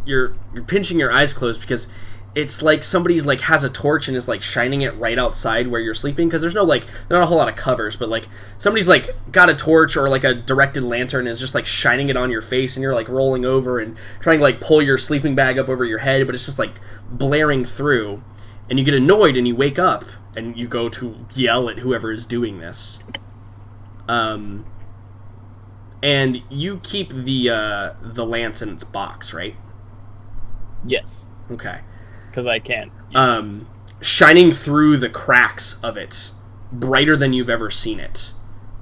you're pinching your eyes closed because it's like somebody's like has a torch and is like shining it right outside where you're sleeping, because there's no like not a whole lot of covers, but like somebody's like got a torch or like a directed lantern and is just like shining it on your face, and you're like rolling over and trying to like pull your sleeping bag up over your head, but it's just like blaring through, and you get annoyed and you wake up and you go to yell at whoever is doing this. And you keep the lance in its box, right? Yes, Okay. because I can't. use it. Shining through the cracks of it, brighter than you've ever seen it.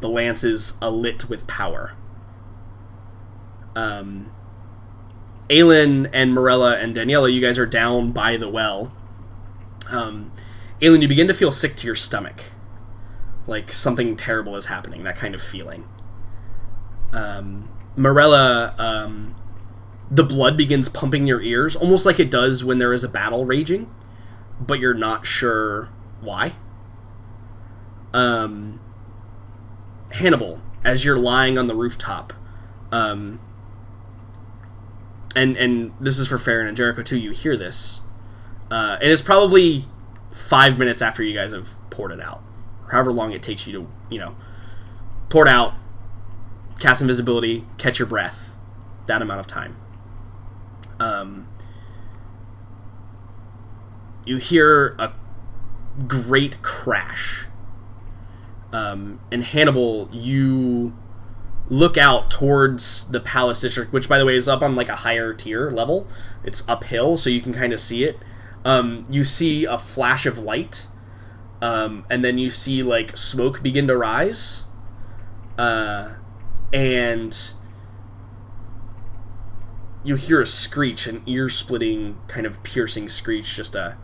The lance is alit with power. Aelin and Morella and Daniela, you guys are down by the well. Aelin, you begin to feel sick to your stomach. Like something terrible is happening, that kind of feeling. Morella, the blood begins pumping your ears, almost like it does when there is a battle raging, but you're not sure why. Hannibal, as you're lying on the rooftop, and this is for Farron and Jericho too, you hear this, and it's probably 5 minutes after you guys have poured it out, or however long it takes you to, pour it out, cast invisibility, catch your breath, that amount of time. You hear a great crash. And Hannibal, you look out towards the Palace District, which, by the way, is up on like a higher tier level. It's uphill, so you can kind of see it. You see a flash of light, and then you see like smoke begin to rise. And you hear a screech, an ear-splitting, kind of piercing screech, just a...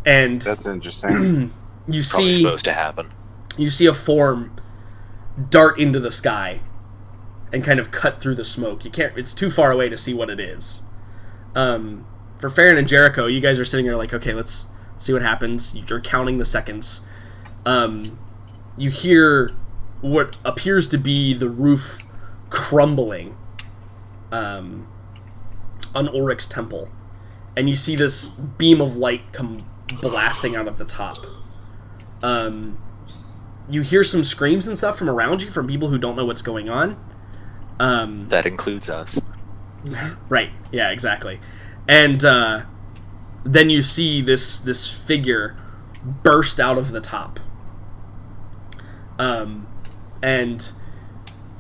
And That's interesting. you Probably see supposed to happen. you see a form dart into the sky and kind of cut through the smoke. It's too far away to see what it is. For Farron and Jericho, you guys are sitting there like, okay, let's see what happens. You're counting the seconds. You hear what appears to be the roof crumbling on Ulrich's temple. And you see this beam of light come blasting out of the top. You hear some screams and stuff from around you from people who don't know what's going on. That includes us. Right, yeah, exactly. And then you see this figure burst out of the top. And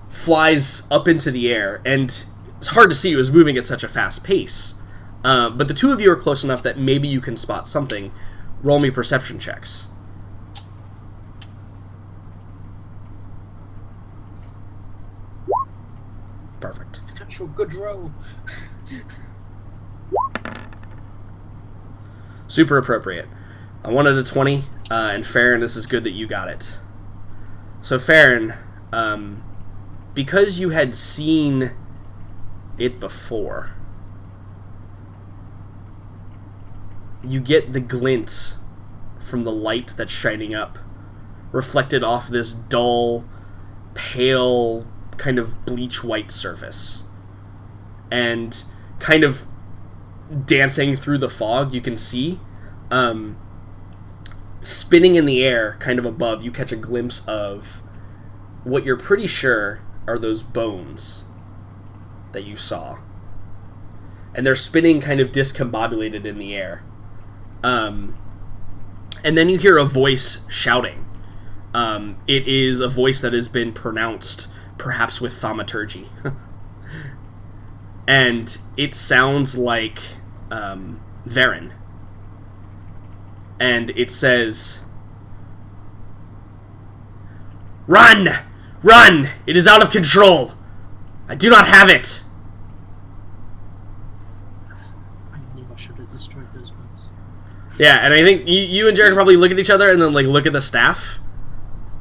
flies up into the air, and it's hard to see, it was moving at such a fast pace. But the two of you are close enough that maybe you can spot something. Roll me perception checks. Perfect. Actual good roll. Super appropriate. I wanted a 20, and Farron, this is good that you got it. So Farron, because you had seen it before, you get the glint from the light that's shining up, reflected off this dull, pale, kind of bleach white surface. And kind of dancing through the fog, you can see, spinning in the air, kind of above, you catch a glimpse of what you're pretty sure are those bones that you saw. And they're spinning kind of discombobulated in the air. And then you hear a voice shouting. It is a voice that has been pronounced, perhaps with thaumaturgy. And it sounds like Varen. And it says, "Run! Run! It is out of control! I do not have it!" I knew I should have destroyed those ones. Yeah, and I think you and Jared probably look at each other and then like look at the staff.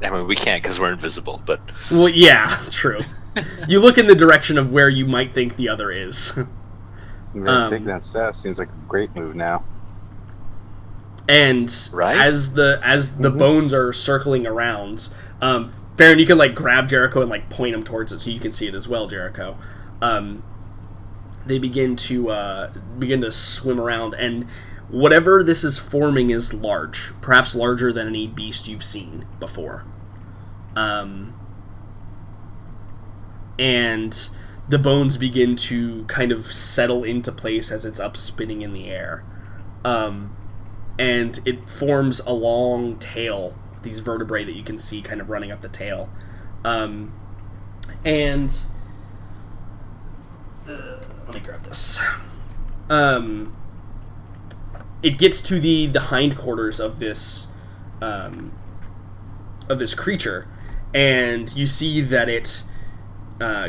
I mean, we can't because we're invisible, but Well, yeah, true. You look in the direction of where you might think the other is. Taking that staff seems like a great move now. And Right? as the bones are circling around, Farron, you can like grab Jericho and like point him towards it so you can see it as well, Jericho. They begin to swim around, and whatever this is forming is large, perhaps larger than any beast you've seen before. And the bones begin to kind of settle into place as it's up spinning in the air. And it forms a long tail, these vertebrae that you can see kind of running up the tail. And let me grab this. It gets to the hindquarters of this creature, and you see that it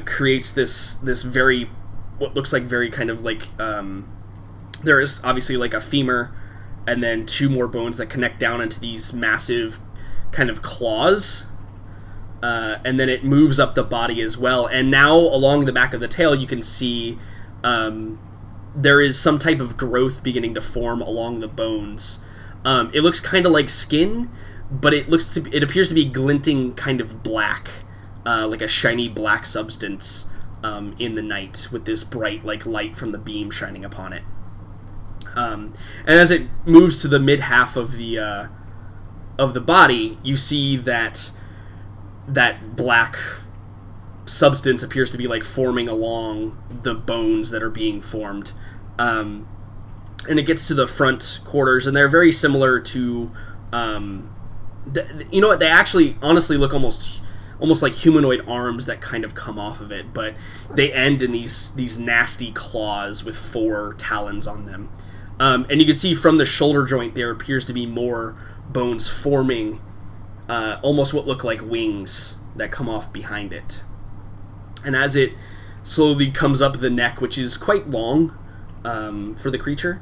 creates this very, what looks like very kind of like, there is obviously like a femur, and then two more bones that connect down into these massive kind of claws, and then it moves up the body as well. And now along the back of the tail you can see there is some type of growth beginning to form along the bones. It looks kind of like skin, but it appears to be glinting kind of black, like a shiny black substance in the night, with this bright like light from the beam shining upon it. And as it moves to the mid half of the body, you see that black substance appears to be like forming along the bones that are being formed. And it gets to the front quarters, and they're very similar to, you know what? They actually honestly look almost like humanoid arms that kind of come off of it, but they end in these nasty claws with 4 talons on them. And you can see from the shoulder joint there appears to be more bones forming, almost what look like wings that come off behind it. And as it slowly comes up the neck, which is quite long for the creature,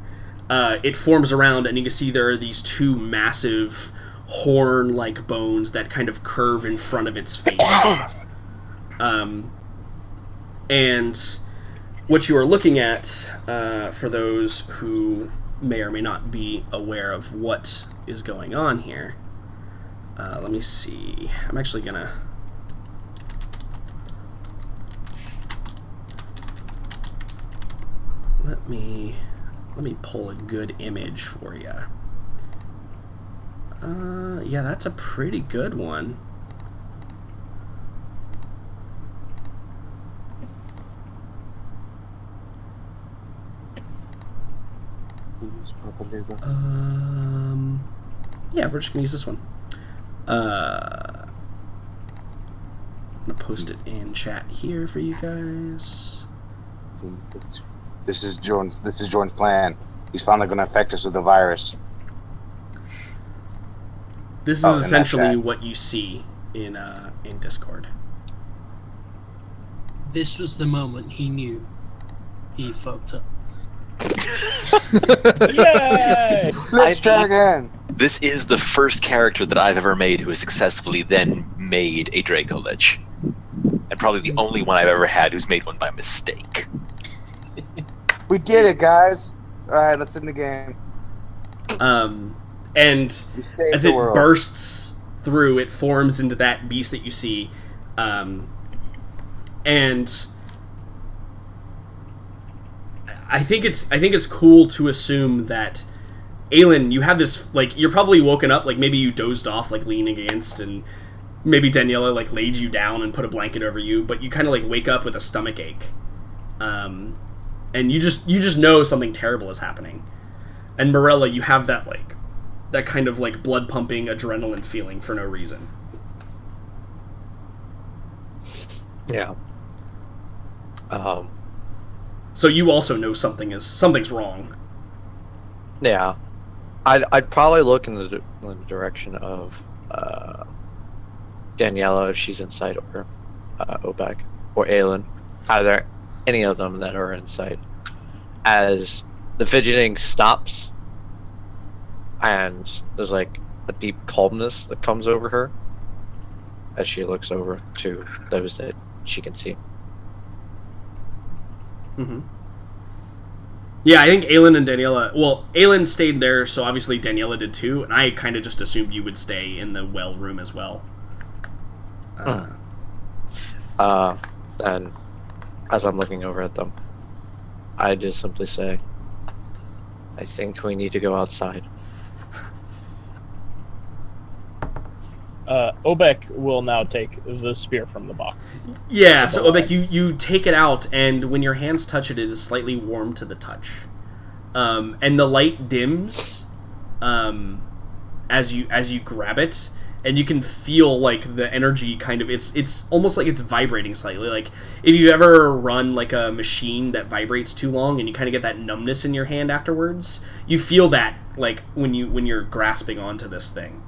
it forms around, and you can see there are these 2 massive horn-like bones that kind of curve in front of its face. And what you are looking at, for those who may or may not be aware of what is going on here, let me see. I'm actually gonna... Let me pull a good image for you. Yeah, that's a pretty good one. Yeah, we're just gonna use this one. I'm gonna post it in chat here for you guys. This is Jordan's plan. He's finally going to infect us with the virus. This is essentially what you see in Discord. This was the moment he knew he fucked up. Yay! Let's try again. This is the first character that I've ever made who has successfully then made a Draco Lich. And probably the only one I've ever had who's made one by mistake. We did it, guys. Alright, let's end the game. And as it bursts through, it forms into that beast that you see. And I think it's cool to assume that Aelin, you have this, like, you're probably woken up, like maybe you dozed off, like leaning against, and maybe Daniela like laid you down and put a blanket over you, but you kind of like wake up with a stomach ache. And you just know something terrible is happening. And Morella, you have that kind of like blood pumping adrenaline feeling for no reason. Yeah. So you also know something's wrong. Yeah. I'd probably look in the direction of Daniela if she's in sight, or Obek, or Aelin. Either any of them that are in sight. As the fidgeting stops, and there's like a deep calmness that comes over her as she looks over to those that she can see. Mm-hmm. Yeah, I think Aelin and Daniela... Well, Aelin stayed there, so obviously Daniela did too, and I kind of just assumed you would stay in the well room as well. And as I'm looking over at them, I just simply say, I think we need to go outside. Obek will now take the spear from the box. Yeah, so Obek, you take it out, and when your hands touch it, it is slightly warm to the touch. And the light dims as you grab it, and you can feel like the energy kind of it's almost like it's vibrating slightly. Like if you ever run like a machine that vibrates too long and you kind of get that numbness in your hand afterwards, you feel that like when you're grasping onto this thing.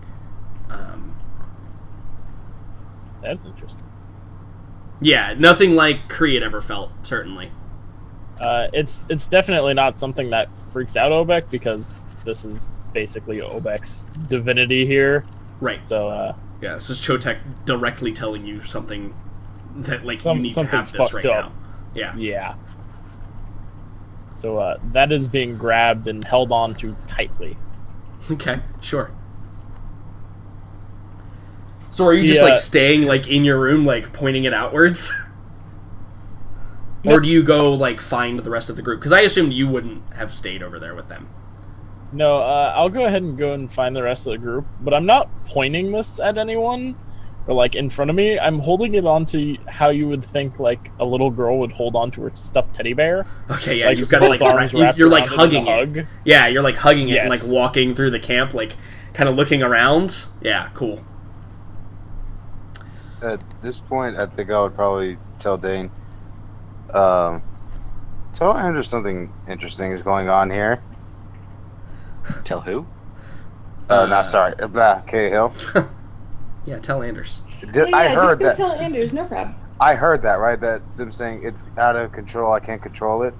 That's interesting. Yeah, nothing like Kree had ever felt, certainly. It's definitely not something that freaks out Obek, because this is basically Obek's divinity here. Right. So, yeah, this is Chotek directly telling you something that, like, you need to something's have this fucked right up. now. Yeah. Yeah. So, that is being grabbed and held on to tightly. Okay, sure. So are you just, like, staying, like, in your room, like, pointing it outwards? Or do you go, like, find the rest of the group? Because I assumed you wouldn't have stayed over there with them. No, I'll go ahead and go and find the rest of the group, but I'm not pointing this at anyone, or, like, in front of me. I'm holding it onto how you would think, like, a little girl would hold on to her stuffed teddy bear. Okay, yeah, like, you've got to, like, you're, like, hugging it. Hug. Yeah, you're, like, hugging it Yes. and, like, walking through the camp, like, kind of looking around. Yeah, cool. At this point, I think I would probably tell Dane, tell Andrew something interesting is going on here. Tell who? No, sorry. Cahill. Yeah, tell Anders. I heard just go that. tell Anders, no problem. I heard that, right? That's them saying it's out of control. I can't control it.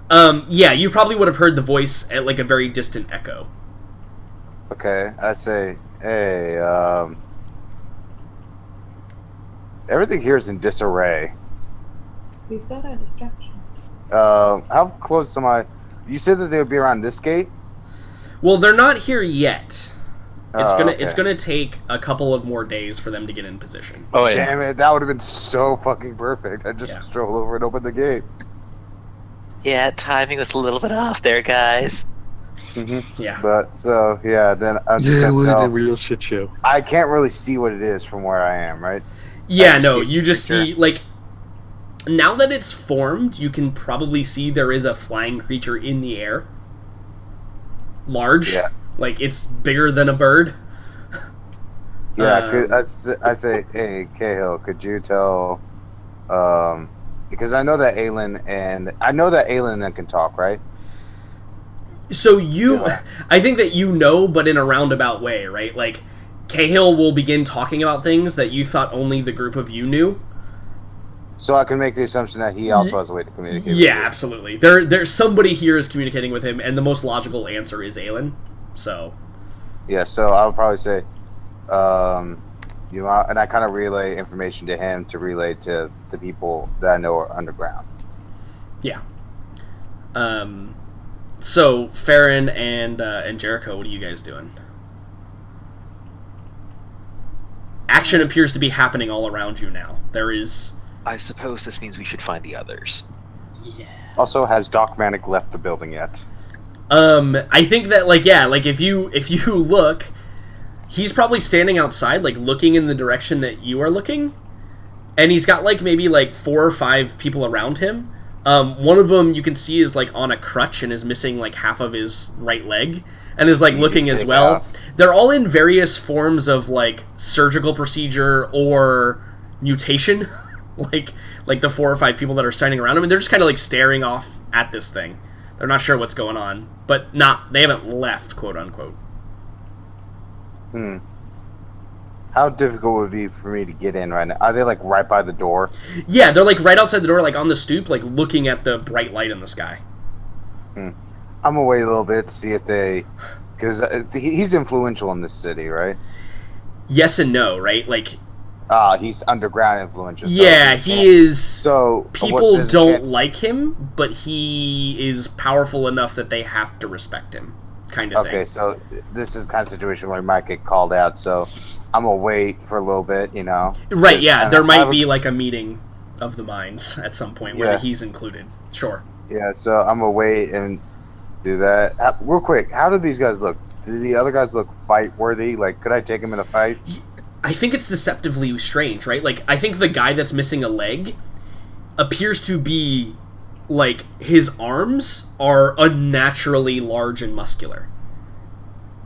Yeah, you probably would have heard the voice at, like, a very distant echo. Okay, I say, hey, everything here is in disarray. We've got a distraction. How close am I? You said that they would be around this gate? Well, they're not here yet. Okay. It's gonna take a couple of more days for them to get in position. Oh, yeah. Damn it, that would have been so fucking perfect. I just stroll over and open the gate. Yeah, timing was a little bit off there, guys. Mm-hmm. Yeah. But, so, yeah, then I'm just gonna tell. real shit show. I can't really see what it is from where I am, right? Yeah, I no, see you just creature. see, like, now that it's formed, you can probably see there is a flying creature in the air. Large. Yeah. Like, it's bigger than a bird. Yeah, I say, hey, Cahill, could you tell, because I know that Aelin and them can talk, right? So you, Yeah. I think that you know, but in a roundabout way, right? Like, Cahill will begin talking about things that you thought only the group of you knew. So I can make the assumption that he also has a way to communicate with Yeah, you. absolutely. There's somebody here is communicating with him, and the most logical answer is Aelin. So, Yeah, so I would probably say, and I kind of relay information to him to relay to the people that I know are underground. yeah. So Farron and Jericho, what are you guys doing? Action appears to be happening all around you now. There is. I suppose this means we should find the others. Yeah. Also, has Doc Manic left the building yet? I think that, like, yeah, like, if you look, he's probably standing outside, like, looking in the direction that you are looking, and he's got, like, maybe, like, 4 or 5 people around him. One of them you can see is, like, on a crutch and is missing, like, half of his right leg, and is, like, Easy looking to as take well. out. They're all in various forms of, like, surgical procedure or mutation, like the 4 or 5 people that are standing around him, and they're just kind of, like, staring off at this thing. They're not sure what's going on, but they haven't left, quote unquote. How difficult would it be for me to get in right now? Are they, like, right by the door? Yeah, they're, like, right outside the door, like, on the stoop, like, looking at the bright light in the sky. I'm gonna wait a little bit to see if they... Because he's influential in this city, right? Yes and no, right? Like, He's underground influential. So yeah, he is... So... People there's a don't chance- like him, but he is powerful enough that they have to respect him, kind of thing. Okay, so this is kind of situation where he might get called out, so I'm gonna wait for a little bit, you know. Right, yeah, there might I be like a meeting of the minds at some point where he's included. Sure. Yeah, so I'm gonna wait and do that. Real quick, how do these guys look? Do the other guys look fight worthy? Like, could I take them in a fight? I think it's deceptively strange, right? Like, I think the guy that's missing a leg appears to be, like, his arms are unnaturally large and muscular.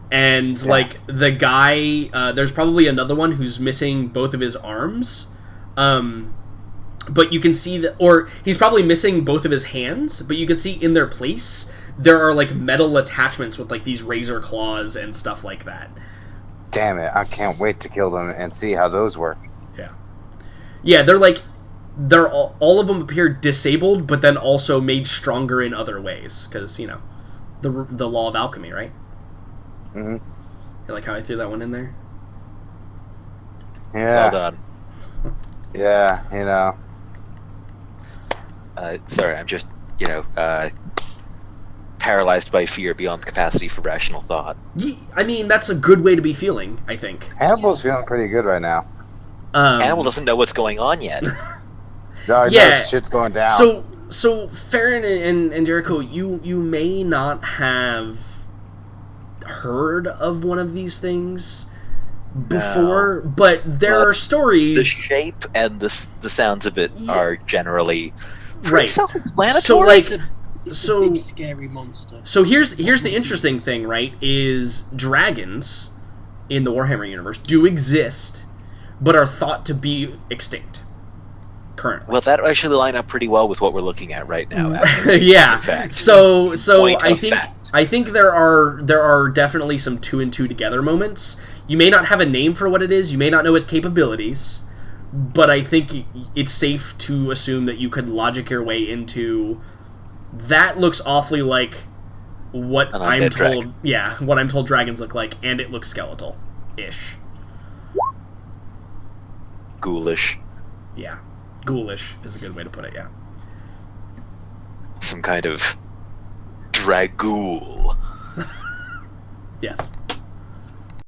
And, like, the guy, there's probably another one who's missing both of his arms. But you can see that, or he's probably missing both of his hands, but you can see in their place, there are, like, metal attachments with, like, these razor claws and stuff like that. Damn it, I can't wait to kill them and see how those work. Yeah, they're all of them appear disabled, but then also made stronger in other ways, because, you know, the law of alchemy, right? Mm-hmm. You like how I threw that one in there? Yeah. Well done. Yeah, you know. Sorry, I'm just, paralyzed by fear beyond capacity for rational thought. I mean, that's a good way to be feeling, I think. Hannibal's feeling pretty good right now. Hannibal doesn't know what's going on yet. No, he knows shit's going down. So Farron and Jericho, you may not have heard of one of these things before, but there are stories. The shape and the sounds of it are generally pretty right. self-explanatory. So, like, It's a big scary monster. So here's the interesting thing, right? Is dragons in the Warhammer universe do exist, but are thought to be extinct currently. Well, that actually line up pretty well with what we're looking at right now. Yeah. In fact. So Point I of think fact. I think there are definitely some 2 and 2 together moments. You may not have a name for what it is. You may not know its capabilities, but I think it's safe to assume that you could logic your way into. That looks awfully like what I'm told. Dragon. Yeah, what I'm told dragons look like, and it looks skeletal-ish. Ghoulish. Yeah, ghoulish is a good way to put it. Yeah. Some kind of dragool. Yes.